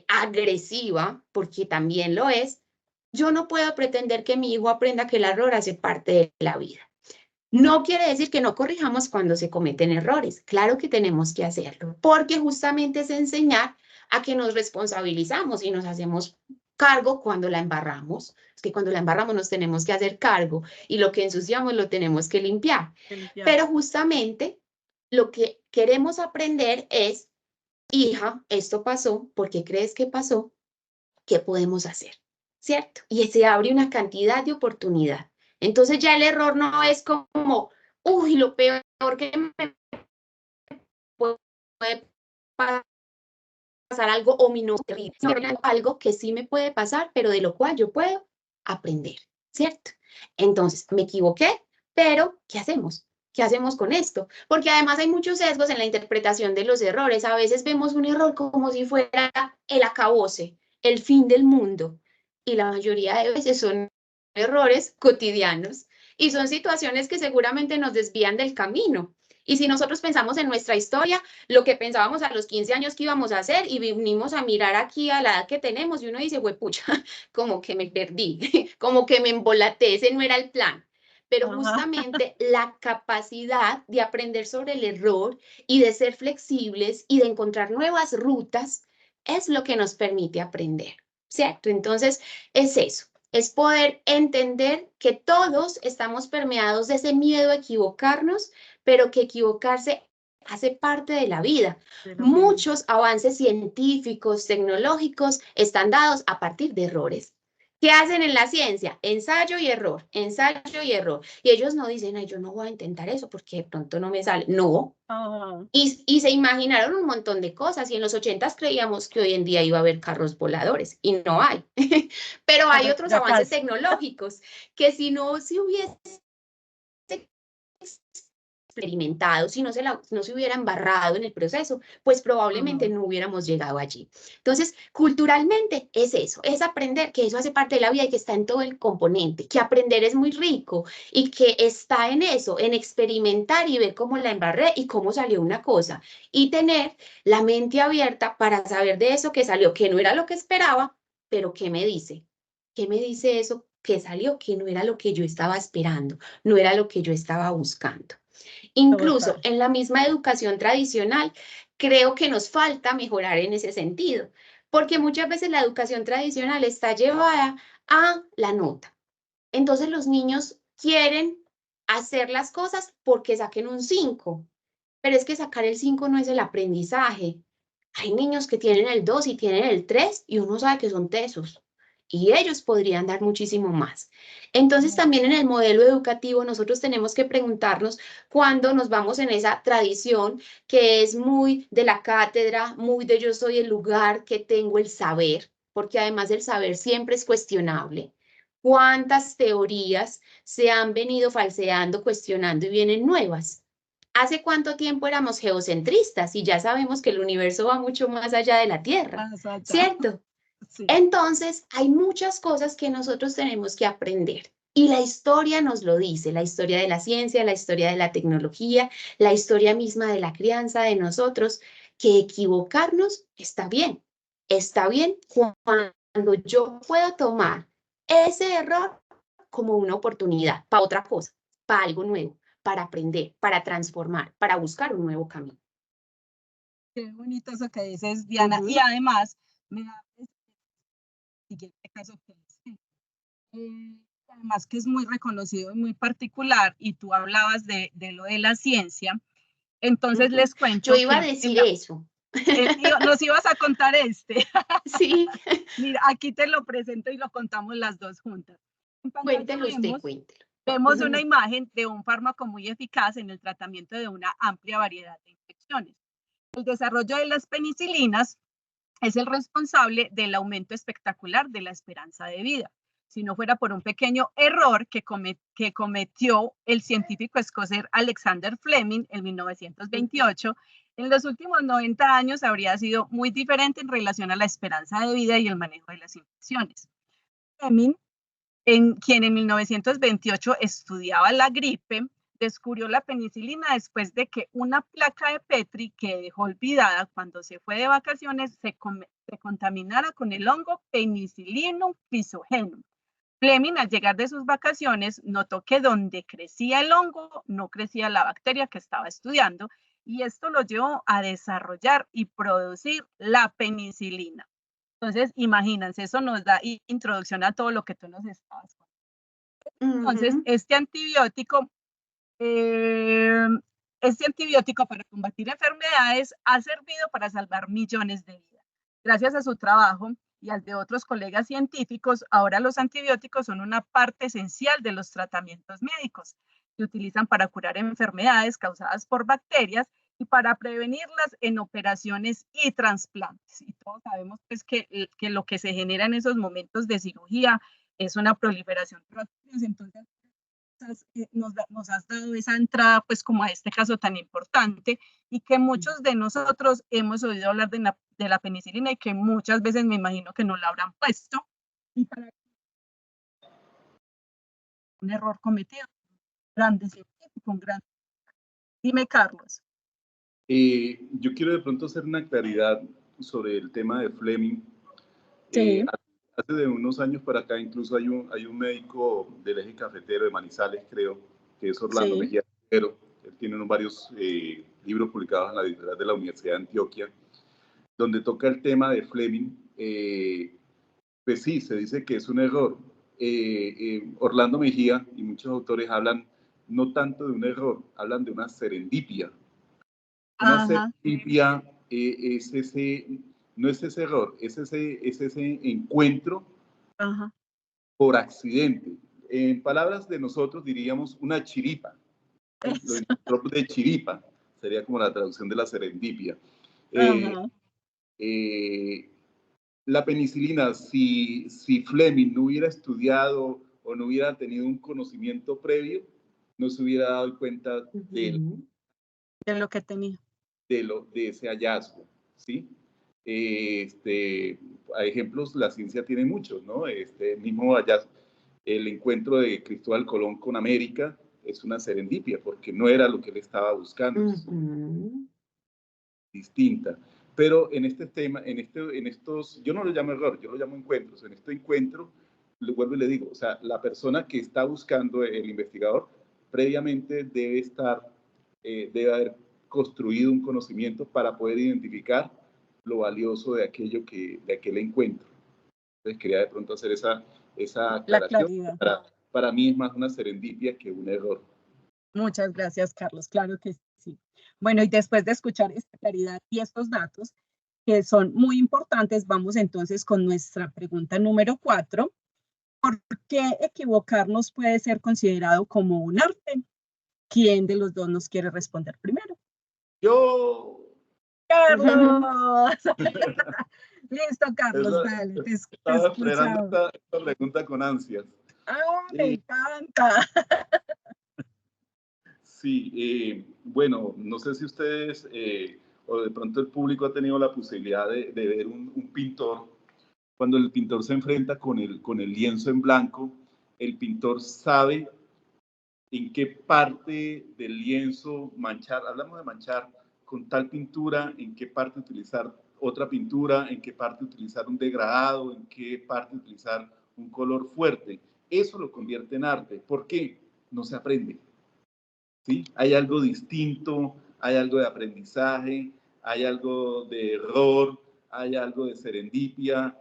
agresiva, porque también lo es, yo no puedo pretender que mi hijo aprenda que el error hace parte de la vida. No quiere decir que no corrijamos cuando se cometen errores. Claro que tenemos que hacerlo, porque justamente es enseñar a que nos responsabilizamos y nos hacemos cargo cuando la embarramos. Es que cuando la embarramos nos tenemos que hacer cargo y lo que ensuciamos lo tenemos que limpiar. Pero justamente lo que queremos aprender es, hija, esto pasó, ¿por qué crees que pasó? ¿Qué podemos hacer? ¿Cierto? Y se abre una cantidad de oportunidad. Entonces ya el error no es como, uy, lo peor que me puede pasar algo ominoso, sino algo que sí me puede pasar, pero de lo cual yo puedo aprender, ¿cierto? Entonces, me equivoqué, pero ¿qué hacemos? ¿Qué hacemos con esto? Porque además hay muchos sesgos en la interpretación de los errores. A veces vemos un error como si fuera el acabose, el fin del mundo. Y la mayoría de veces son errores cotidianos y son situaciones que seguramente nos desvían del camino. Y si nosotros pensamos en nuestra historia, lo que pensábamos a los 15 años que íbamos a hacer y vinimos a mirar aquí a la edad que tenemos y uno dice, pucha, como que me perdí, como que me embolaté, ese no era el plan. Pero justamente la capacidad de aprender sobre el error y de ser flexibles y de encontrar nuevas rutas es lo que nos permite aprender, ¿cierto? Entonces, es eso, es poder entender que todos estamos permeados de ese miedo a equivocarnos, pero que equivocarse hace parte de la vida. Muchos avances científicos, tecnológicos están dados a partir de errores. ¿Qué hacen en la ciencia? Ensayo y error, ensayo y error. Y ellos no dicen, ay, yo no voy a intentar eso porque de pronto no me sale. No. Y se imaginaron un montón de cosas y en los 80s creíamos que hoy en día iba a haber carros voladores y no hay. Pero hay otros avances tecnológicos que si no se hubiese experimentado, si no se hubiera embarrado en el proceso, pues probablemente no hubiéramos llegado allí. Entonces, culturalmente es eso, es aprender que eso hace parte de la vida y que está en todo el componente, que aprender es muy rico y que está en eso, en experimentar y ver cómo la embarré y cómo salió una cosa y tener la mente abierta para saber de eso que salió, que no era lo que esperaba, pero ¿qué me dice? ¿Qué me dice eso que salió? Que no era lo que yo estaba esperando, no era lo que yo estaba buscando. Incluso en la misma educación tradicional, creo que nos falta mejorar en ese sentido, porque muchas veces la educación tradicional está llevada a la nota. Entonces los niños quieren hacer las cosas porque saquen un 5, pero es que sacar el 5 no es el aprendizaje. Hay niños que tienen el 2 y tienen el 3 y uno sabe que son tesos y ellos podrían dar muchísimo más. Entonces también en el modelo educativo nosotros tenemos que preguntarnos cuando nos vamos en esa tradición que es muy de la cátedra, muy de yo soy el lugar que tengo el saber, porque además el saber siempre es cuestionable. ¿Cuántas teorías se han venido falseando, cuestionando y vienen nuevas? ¿Hace cuánto tiempo éramos geocentristas? Y ya sabemos que el universo va mucho más allá de la Tierra, ¿cierto? Sí. Entonces, hay muchas cosas que nosotros tenemos que aprender. Y la historia nos lo dice, la historia de la ciencia, la historia de la tecnología, la historia misma de la crianza de nosotros, que equivocarnos está bien. Está bien cuando yo puedo tomar ese error como una oportunidad para otra cosa, para algo nuevo, para aprender, para transformar, para buscar un nuevo camino. Qué bonito eso que dices, Diana. Y además, me da el siguiente caso que es, además que es muy reconocido y muy particular, y tú hablabas de lo de la ciencia. Entonces les cuento Yo iba que a decir eso. nos ibas a contar este. Sí. Mira, aquí te lo presento y lo contamos las dos juntas. En pantalla Cuéntelo usted, cuéntelo. vemos una imagen de un fármaco muy eficaz en el tratamiento de una amplia variedad de infecciones. El desarrollo de las penicilinas es el responsable del aumento espectacular de la esperanza de vida. Si no fuera por un pequeño error que cometió el científico escocés Alexander Fleming en 1928, en los últimos 90 años habría sido muy diferente en relación a la esperanza de vida y el manejo de las infecciones. Fleming, quien en 1928 estudiaba la gripe, descubrió la penicilina después de que una placa de Petri que dejó olvidada cuando se fue de vacaciones se contaminara con el hongo Penicillium chrysogenum. Fleming, al llegar de sus vacaciones, notó que donde crecía el hongo no crecía la bacteria que estaba estudiando, y esto lo llevó a desarrollar y producir la penicilina. Entonces, imagínense, eso nos da introducción a todo lo que tú nos estabas contando. Entonces, este antibiótico para combatir enfermedades ha servido para salvar millones de vidas. Gracias a su trabajo y al de otros colegas científicos, ahora los antibióticos son una parte esencial de los tratamientos médicos. Se utilizan para curar enfermedades causadas por bacterias y para prevenirlas en operaciones y trasplantes. Y todos sabemos pues, que lo que se genera en esos momentos de cirugía es una proliferación de bacterias. Entonces, nos has dado esa entrada pues como a este caso tan importante, y que muchos de nosotros hemos oído hablar de la penicilina y que muchas veces me imagino que no la habrán puesto, y para un error cometido, grande científico, un gran... Dime, Carlos. Yo quiero de pronto hacer una claridad sobre el tema de Fleming. Sí. Hace de unos años para acá incluso hay un médico del eje cafetero de Manizales, creo, que es Orlando Mejía. Él tiene varios libros publicados en la editorial de la Universidad de Antioquia, donde toca el tema de Fleming. Pues sí, se dice que es un error. Orlando Mejía y muchos autores hablan no tanto de un error, hablan de una serendipia. Una serendipia es ese, no es ese error, es ese encuentro por accidente. En palabras de nosotros diríamos una chiripa. Lo encontró de chiripa, sería como la traducción de la serendipia. La penicilina, si Fleming no hubiera estudiado o no hubiera tenido un conocimiento previo, no se hubiera dado cuenta de lo que tenía. De ese hallazgo, ¿sí? A ejemplos, la ciencia tiene muchos, ¿no? Mismo hallazgo, el encuentro de Cristóbal Colón con América es una serendipia, porque no era lo que él estaba buscando, distinta. Pero en este tema, en estos, yo no lo llamo error, yo lo llamo encuentros. En este encuentro, le vuelvo y le digo, o sea, la persona que está buscando, el investigador, previamente debe haber construido un conocimiento para poder identificar lo valioso de aquel encuentro. Entonces quería de pronto hacer esa aclaración. Para mí es más una serendipia que un error. Muchas gracias, Carlos. Claro que sí. Bueno, y después de escuchar esta claridad y estos datos que son muy importantes, vamos entonces con nuestra pregunta número 4. ¿Por qué equivocarnos puede ser considerado como un arte? ¿Quién de los dos nos quiere responder primero? Yo. ¡Carlos! Listo, Carlos, dale. Estaba esperando esta pregunta con ansias. Me encanta. Sí, bueno, no sé si ustedes o de pronto el público ha tenido la posibilidad de ver un pintor. Cuando el pintor se enfrenta con el lienzo en blanco, el pintor sabe en qué parte del lienzo manchar, hablamos de manchar con tal pintura, en qué parte utilizar otra pintura, en qué parte utilizar un degradado, en qué parte utilizar un color fuerte. Eso lo convierte en arte. ¿Por qué? No se aprende. ¿Sí? Hay algo distinto, hay algo de aprendizaje, hay algo de error, hay algo de serendipia,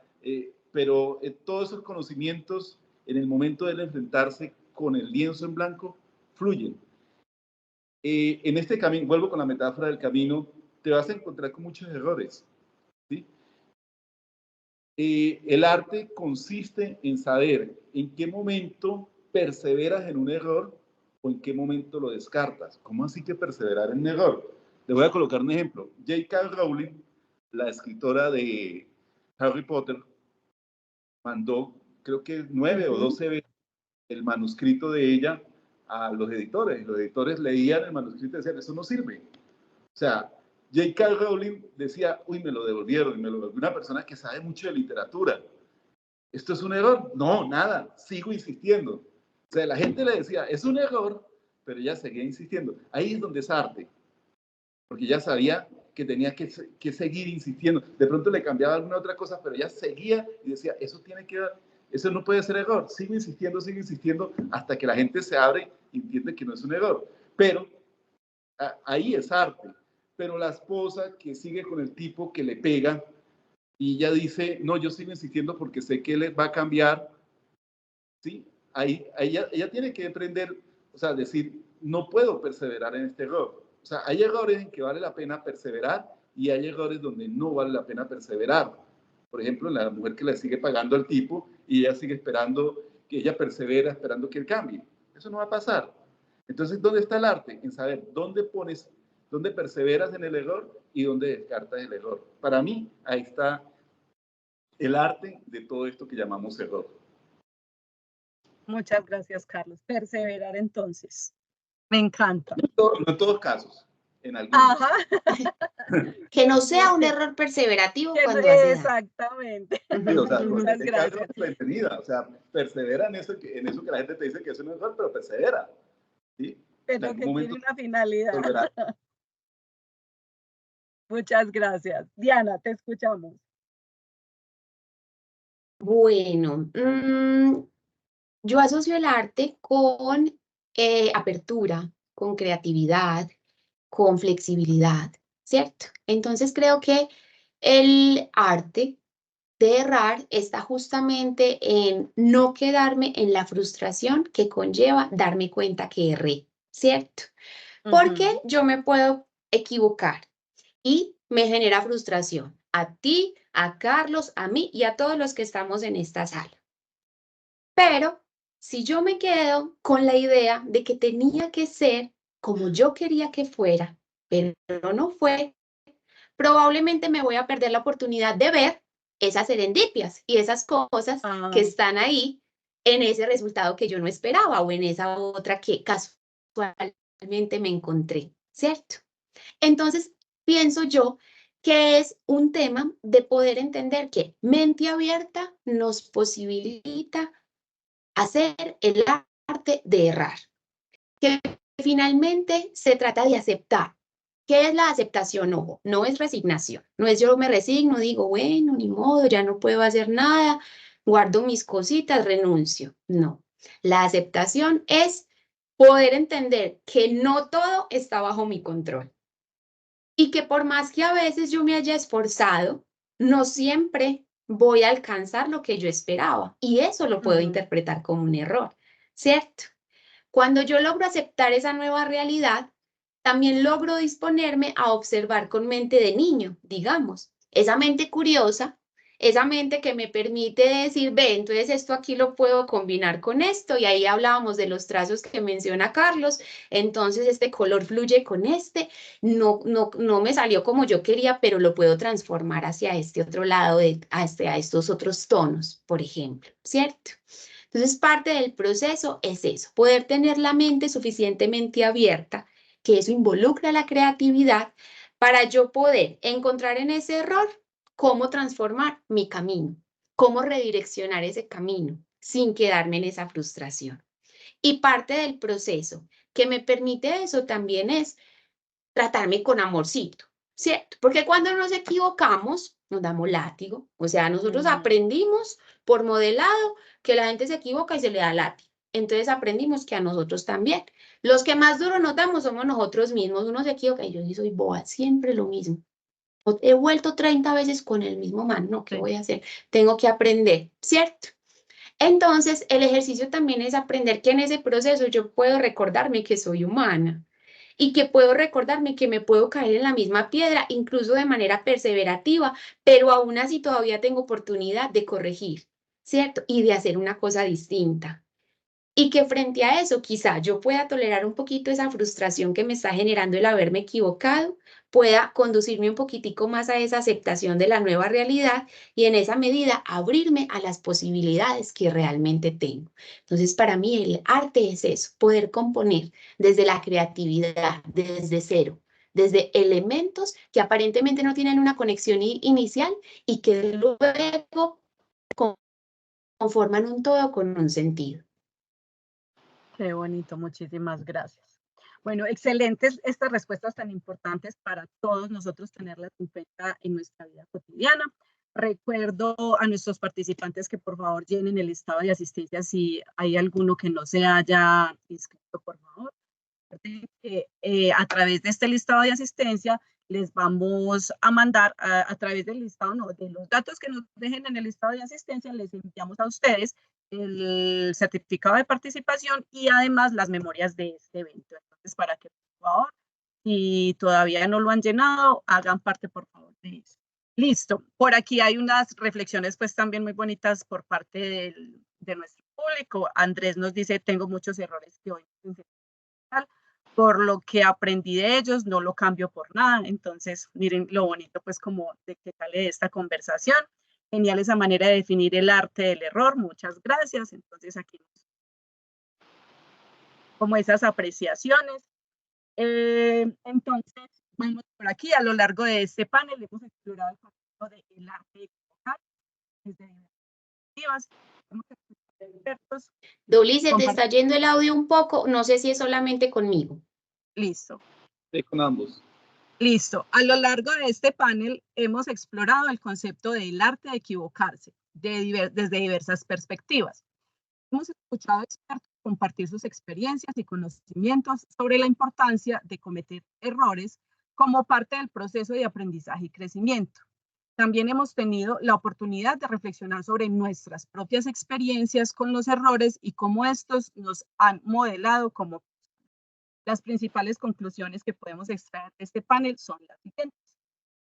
pero todos esos conocimientos en el momento de enfrentarse con el lienzo en blanco fluyen. En este camino, vuelvo con la metáfora del camino, te vas a encontrar con muchos errores, ¿sí? El arte consiste en saber en qué momento perseveras en un error o en qué momento lo descartas. ¿Cómo así que perseverar en un error? Le voy a colocar un ejemplo. J.K. Rowling, la escritora de Harry Potter, mandó, creo que 9 o 12 veces el manuscrito de ella a los editores. Los editores leían el manuscrito y decían, eso no sirve. O sea, J.K. Rowling decía, uy, me lo devolvieron, me lo devolvió una persona que sabe mucho de literatura. ¿Esto es un error? No, nada, sigo insistiendo. O sea, la gente le decía, es un error, pero ella seguía insistiendo. Ahí es donde es arte, porque ella sabía que tenía que seguir insistiendo. De pronto le cambiaba alguna otra cosa, pero ella seguía y decía, eso no puede ser error. Sigo insistiendo, hasta que la gente se abre y entiende que no es un error. Pero ahí es arte. Pero la esposa que sigue con el tipo que le pega y ella dice, no, yo sigo insistiendo porque sé que él va a cambiar, ¿sí? Ahí ella tiene que aprender, o sea, decir, no puedo perseverar en este error. O sea, hay errores en que vale la pena perseverar y hay errores donde no vale la pena perseverar. Por ejemplo, la mujer que le sigue pagando al tipo y ella sigue esperando, que ella persevera esperando que él cambie. Eso no va a pasar. Entonces, ¿dónde está el arte? En saber dónde perseveras en el error y dónde descartas el error. Para mí, ahí está el arte de todo esto que llamamos error. Muchas gracias, Carlos. Perseverar entonces. Me encanta. No en todos casos, en algunos. Ajá. Que no sea un error perseverativo cuando hace daño. Exactamente. Sí, o sea, Muchas gracias. O sea, persevera en eso que la gente te dice que es un error, pero persevera. ¿Sí? Pero que tiene una finalidad. Volverá. Muchas gracias. Diana, te escuchamos. Bueno, yo asocio el arte con apertura, con creatividad, con flexibilidad, ¿cierto? Entonces creo que el arte de errar está justamente en no quedarme en la frustración que conlleva darme cuenta que erré, ¿cierto? Porque yo me puedo equivocar y me genera frustración a ti, a Carlos, a mí y a todos los que estamos en esta sala. Pero si yo me quedo con la idea de que tenía que ser como yo quería que fuera, pero no fue, probablemente me voy a perder la oportunidad de ver esas serendipias y esas cosas que están ahí en ese resultado que yo no esperaba o en esa otra que casualmente me encontré, ¿cierto? Entonces, pienso yo que es un tema de poder entender que mente abierta nos posibilita hacer el arte de errar, que finalmente se trata de aceptar. ¿Qué es la aceptación? Ojo, no es resignación, no es yo me resigno, digo, bueno, ni modo, ya no puedo hacer nada, guardo mis cositas, renuncio. No, la aceptación es poder entender que no todo está bajo mi control y que por más que a veces yo me haya esforzado, no siempre voy a alcanzar lo que yo esperaba y eso lo puedo interpretar como un error, ¿cierto? Cuando yo logro aceptar esa nueva realidad, también logro disponerme a observar con mente de niño, digamos, esa mente curiosa, esa mente que me permite decir, ve, entonces esto aquí lo puedo combinar con esto, y ahí hablábamos de los trazos que menciona Carlos, entonces este color fluye con este, no me salió como yo quería, pero lo puedo transformar hacia este otro lado, hacia estos otros tonos, por ejemplo, ¿cierto? Entonces, parte del proceso es eso, poder tener la mente suficientemente abierta, que eso involucra la creatividad, para yo poder encontrar en ese error cómo transformar mi camino, cómo redireccionar ese camino sin quedarme en esa frustración. Y parte del proceso que me permite eso también es tratarme con amorcito, ¿cierto? Porque cuando nos equivocamos, nos damos látigo. O sea, nosotros aprendimos por modelado que la gente se equivoca y se le da látigo. Entonces aprendimos que a nosotros también. Los que más duro nos damos somos nosotros mismos. Uno se equivoca y yo sí soy boba, siempre lo mismo. he vuelto 30 veces con el mismo man, no, ¿qué Sí. voy a hacer? Tengo que aprender, ¿cierto? Entonces, el ejercicio también es aprender que en ese proceso yo puedo recordarme que soy humana y que puedo recordarme que me puedo caer en la misma piedra, incluso de manera perseverativa, pero aún así todavía tengo oportunidad de corregir, ¿cierto? Y de hacer una cosa distinta. Y que frente a eso, quizá yo pueda tolerar un poquito esa frustración que me está generando el haberme equivocado, pueda conducirme un poquitico más a esa aceptación de la nueva realidad y en esa medida abrirme a las posibilidades que realmente tengo. Entonces, para mí el arte es eso, poder componer desde la creatividad, desde cero, desde elementos que aparentemente no tienen una conexión inicial y que luego conforman un todo con un sentido. Qué bonito, muchísimas gracias. Bueno, excelentes estas respuestas tan importantes para todos nosotros tenerlas en cuenta en nuestra vida cotidiana. Recuerdo a nuestros participantes que por favor llenen el listado de asistencia si hay alguno que no se haya inscrito, por favor. A través de este listado de asistencia les vamos a mandar a través del listado, no, de los datos que nos dejen en el listado de asistencia, les enviamos a ustedes el certificado de participación y además las memorias de este evento. Entonces, para que por favor, si todavía no lo han llenado, hagan parte por favor de eso. Listo. Por aquí hay unas reflexiones pues también muy bonitas por parte de nuestro público. Andrés nos dice, tengo muchos errores que hoy por lo que aprendí de ellos, no lo cambio por nada. Entonces, miren lo bonito, pues, como de que sale esta conversación. Genial esa manera de definir el arte del error. Muchas gracias. Entonces, aquí, como esas apreciaciones. Entonces, vamos por aquí. A lo largo de este panel hemos explorado el concepto del arte equivocar, desde diversas expertos. Dolly, se te está yendo el audio un poco, no sé si es solamente conmigo. Listo. Sí, con ambos. Listo. A lo largo de este panel hemos explorado el concepto del arte de equivocarse desde diversas perspectivas. Hemos escuchado a expertos compartir sus experiencias y conocimientos sobre la importancia de cometer errores como parte del proceso de aprendizaje y crecimiento. También hemos tenido la oportunidad de reflexionar sobre nuestras propias experiencias con los errores y cómo estos nos han modelado como las principales conclusiones que podemos extraer de este panel son las siguientes.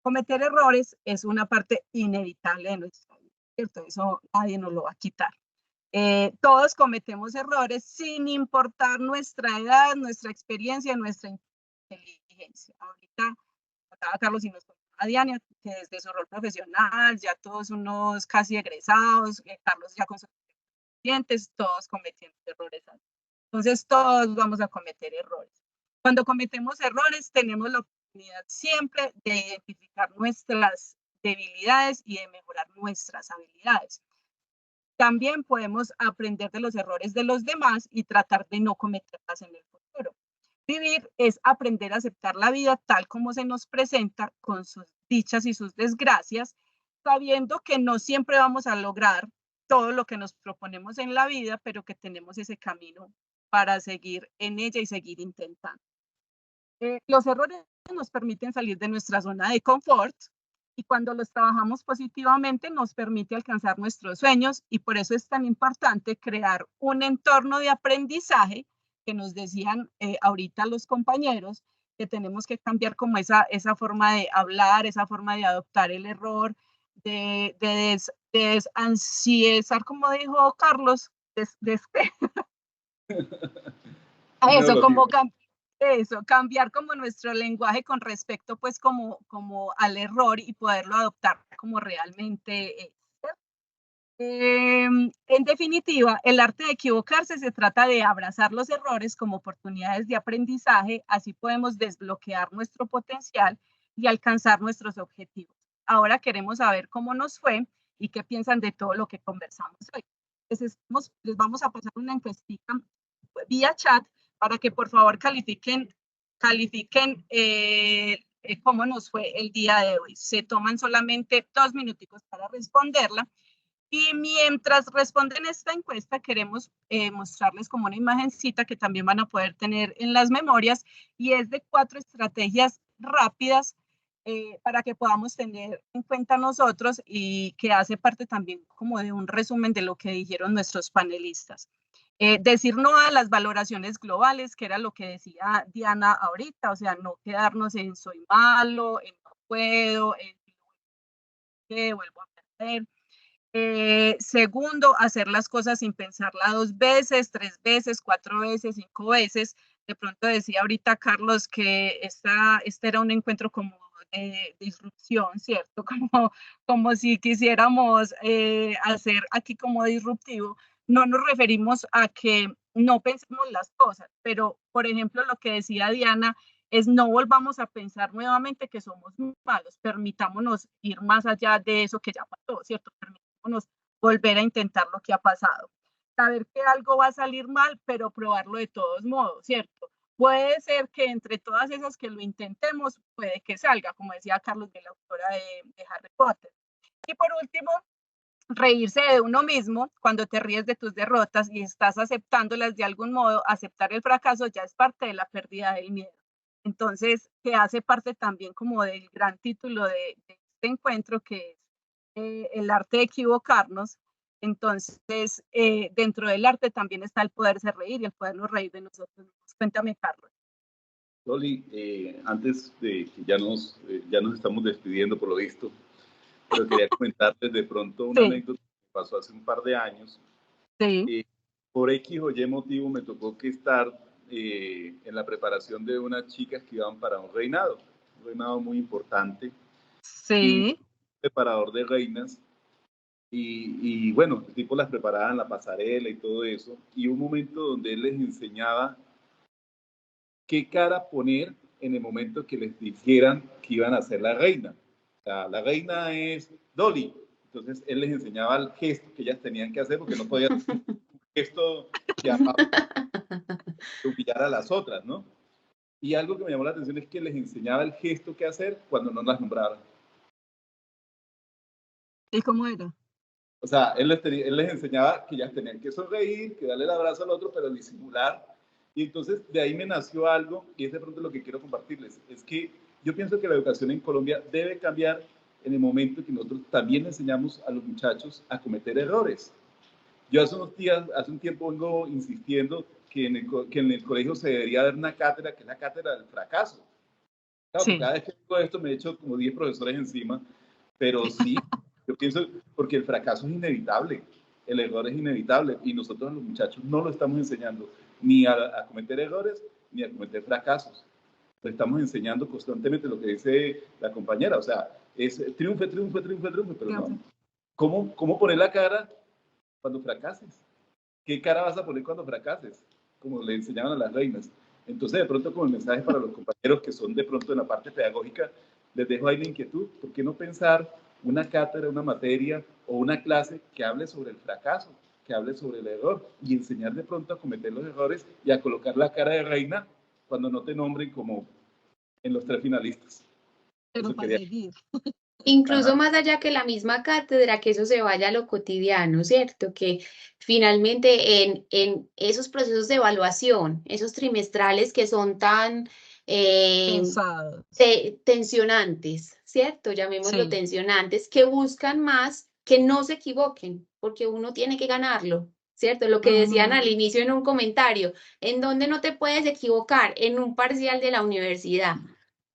Cometer errores es una parte inevitable de nuestra vida, ¿cierto? Eso nadie nos lo va a quitar. Todos cometemos errores sin importar nuestra edad, nuestra experiencia, nuestra inteligencia. Ahorita contaba Carlos y nos contaba Diana que desde su rol profesional, ya todos unos casi egresados, Carlos ya con sus clientes, todos cometiendo errores. Entonces, todos vamos a cometer errores. Cuando cometemos errores, tenemos la oportunidad siempre de identificar nuestras debilidades y de mejorar nuestras habilidades. También podemos aprender de los errores de los demás y tratar de no cometerlas en el futuro. Vivir es aprender a aceptar la vida tal como se nos presenta, con sus dichas y sus desgracias, sabiendo que no siempre vamos a lograr todo lo que nos proponemos en la vida, pero que tenemos ese camino para seguir en ella y seguir intentando. Los errores nos permiten salir de nuestra zona de confort y cuando los trabajamos positivamente nos permite alcanzar nuestros sueños y por eso es tan importante crear un entorno de aprendizaje que nos decían ahorita los compañeros, que tenemos que cambiar como esa forma de hablar, esa forma de adoptar el error, de desansiezar, como dijo Carlos, a eso, como cambiar como nuestro lenguaje con respecto pues como al error y poderlo adoptar como realmente es. En definitiva, el arte de equivocarse se trata de abrazar los errores como oportunidades de aprendizaje, así podemos desbloquear nuestro potencial y alcanzar nuestros objetivos. Ahora queremos saber cómo nos fue y qué piensan de todo lo que conversamos hoy. Entonces, les vamos a pasar una encuestita vía chat para que por favor califiquen cómo nos fue el día de hoy. Se toman solamente 2 minuticos para responderla. Y mientras responden esta encuesta, queremos mostrarles como una imagencita que también van a poder tener en las memorias y es de 4 estrategias rápidas para que podamos tener en cuenta nosotros y que hace parte también como de un resumen de lo que dijeron nuestros panelistas. Decir no a las valoraciones globales, que era lo que decía Diana ahorita, o sea, no quedarnos en soy malo, en no puedo, en que vuelvo a perder. Segundo, hacer las cosas sin pensarla 2 veces, 3 veces, 4 veces, 5 veces. De pronto decía ahorita Carlos que este era un encuentro como de disrupción, ¿cierto? Como si quisiéramos hacer aquí como disruptivo. No nos referimos a que no pensemos las cosas, pero por ejemplo lo que decía Diana es no volvamos a pensar nuevamente que somos malos, permitámonos ir más allá de eso que ya pasó, ¿cierto? Permitámonos volver a intentar lo que ha pasado. Saber que algo va a salir mal, pero probarlo de todos modos, ¿cierto? Puede ser que entre todas esas que lo intentemos, puede que salga, como decía Carlos, de la autora de Harry Potter. Y por último, reírse de uno mismo cuando te ríes de tus derrotas y estás aceptándolas de algún modo. Aceptar el fracaso ya es parte de la pérdida del miedo. Entonces, que hace parte también como del gran título de este encuentro, que es el arte de equivocarnos. Entonces, dentro del arte también está el poderse reír y el podernos reír de nosotros mismos. Cuéntame, Carlos. Loli, antes de que ya nos estamos despidiendo por lo visto, pero quería comentarles de pronto una anécdota que pasó hace un par de años. Sí. Por X o Y motivo me tocó que estar en la preparación de unas chicas que iban para un reinado muy importante. Sí. Y preparador de reinas. Y bueno, el tipo las preparaba en la pasarela y todo eso. Y un momento donde él les enseñaba qué cara poner en el momento que les dijeran que iban a ser la reina. O sea, la reina es Dolly. Entonces él les enseñaba el gesto que ellas tenían que hacer porque no podían hacer un gesto que humillara a las otras, ¿no? Y algo que me llamó la atención es que les enseñaba el gesto que hacer cuando no las nombraban. ¿Y cómo era? O sea, él les enseñaba que ellas tenían que sonreír, que darle el abrazo al otro, pero disimular. Y entonces de ahí me nació algo, y es de pronto lo que quiero compartirles, es que yo pienso que la educación en Colombia debe cambiar en el momento que nosotros también enseñamos a los muchachos a cometer errores. Yo hace un tiempo vengo insistiendo que en el colegio se debería dar una cátedra, que es la cátedra del fracaso. Claro, sí. Cada vez que digo esto me he hecho como 10 profesores encima, pero sí, yo pienso, porque el fracaso es inevitable, el error es inevitable, y nosotros a los muchachos no lo estamos enseñando ni a cometer errores, ni a cometer fracasos. Lo estamos enseñando constantemente lo que dice la compañera, o sea, es triunfe, triunfe, triunfe, triunfe, pero no. ¿Cómo poner la cara cuando fracases? ¿Qué cara vas a poner cuando fracases? Como le enseñaban a las reinas. Entonces, de pronto, como el mensaje para los compañeros que son de pronto en la parte pedagógica, les dejo ahí la inquietud. ¿Por qué no pensar una cátedra, una materia o una clase que hable sobre el fracaso, que hable sobre el error y enseñar de pronto a cometer los errores y a colocar la cara de reina cuando no te nombren como en los 3 finalistas? Pero para seguir. Incluso más allá que la misma cátedra, que eso se vaya a lo cotidiano, ¿cierto? Que finalmente en esos procesos de evaluación, esos trimestrales que son tan tensionantes, ¿cierto? Llamémoslo tensionantes, que buscan más que no se equivoquen, porque uno tiene que ganarlo, ¿cierto? Lo que decían al inicio en un comentario, ¿en dónde no te puedes equivocar? En un parcial de la universidad.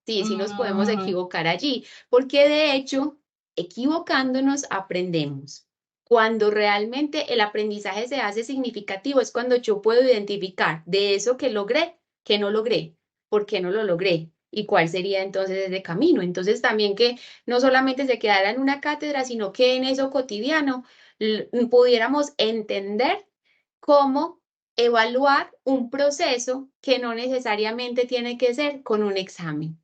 Sí, sí nos podemos equivocar allí, porque de hecho, equivocándonos aprendemos. Cuando realmente el aprendizaje se hace significativo es cuando yo puedo identificar de eso que logré, que no logré, por qué no lo logré y cuál sería entonces ese camino. Entonces también que no solamente se quedara en una cátedra, sino que en eso cotidiano pudiéramos entender cómo evaluar un proceso que no necesariamente tiene que ser con un examen.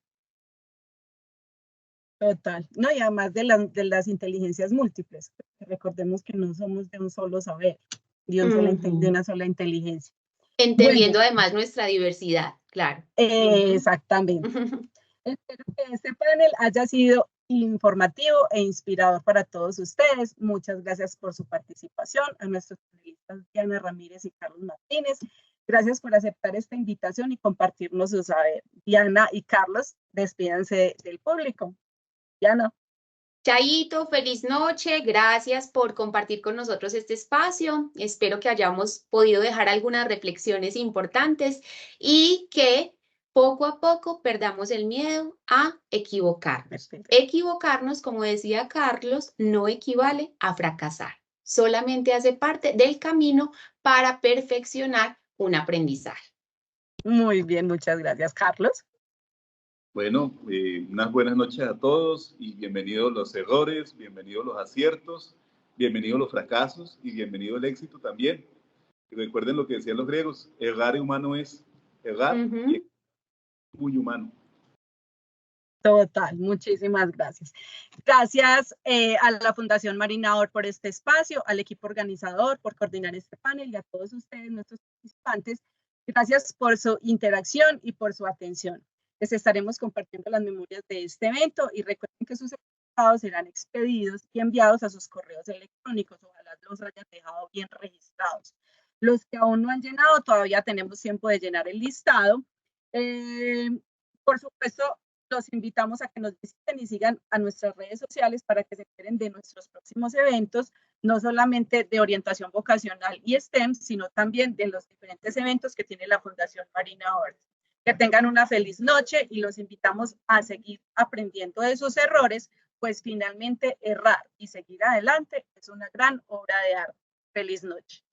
Total, no, y además de las inteligencias múltiples, recordemos que no somos de un solo saber, de una sola inteligencia. Entendiendo además nuestra diversidad, claro. Exactamente. Espero que este panel haya sido informativo e inspirador para todos ustedes. Muchas gracias por su participación. A nuestros panelistas Diana Ramírez y Carlos Martínez. Gracias por aceptar esta invitación y compartirnos su saber. Diana y Carlos, despídanse del público. Diana. Chaito, feliz noche. Gracias por compartir con nosotros este espacio. Espero que hayamos podido dejar algunas reflexiones importantes y que poco a poco perdamos el miedo a equivocarnos. Equivocarnos, como decía Carlos, no equivale a fracasar. Solamente hace parte del camino para perfeccionar un aprendizaje. Muy bien, muchas gracias, Carlos. Bueno, unas buenas noches a todos y bienvenidos los errores, bienvenidos los aciertos, bienvenidos los fracasos y bienvenido el éxito también. Y recuerden lo que decían los griegos, errar humano es, errar y es muy humano. Total, muchísimas gracias. Gracias a la Fundación Marina Or por este espacio, al equipo organizador por coordinar este panel y a todos ustedes, nuestros participantes. Gracias por su interacción y por su atención. Les estaremos compartiendo las memorias de este evento y recuerden que sus resultados serán expedidos y enviados a sus correos electrónicos. Ojalá los hayan dejado bien registrados. Los que aún no han llenado, todavía tenemos tiempo de llenar el listado. Por supuesto, los invitamos a que nos visiten y sigan a nuestras redes sociales para que se enteren de nuestros próximos eventos, no solamente de orientación vocacional y STEM, sino también de los diferentes eventos que tiene la Fundación Marina Or. Que tengan una feliz noche y los invitamos a seguir aprendiendo de sus errores, pues finalmente errar y seguir adelante es una gran obra de arte. Feliz noche.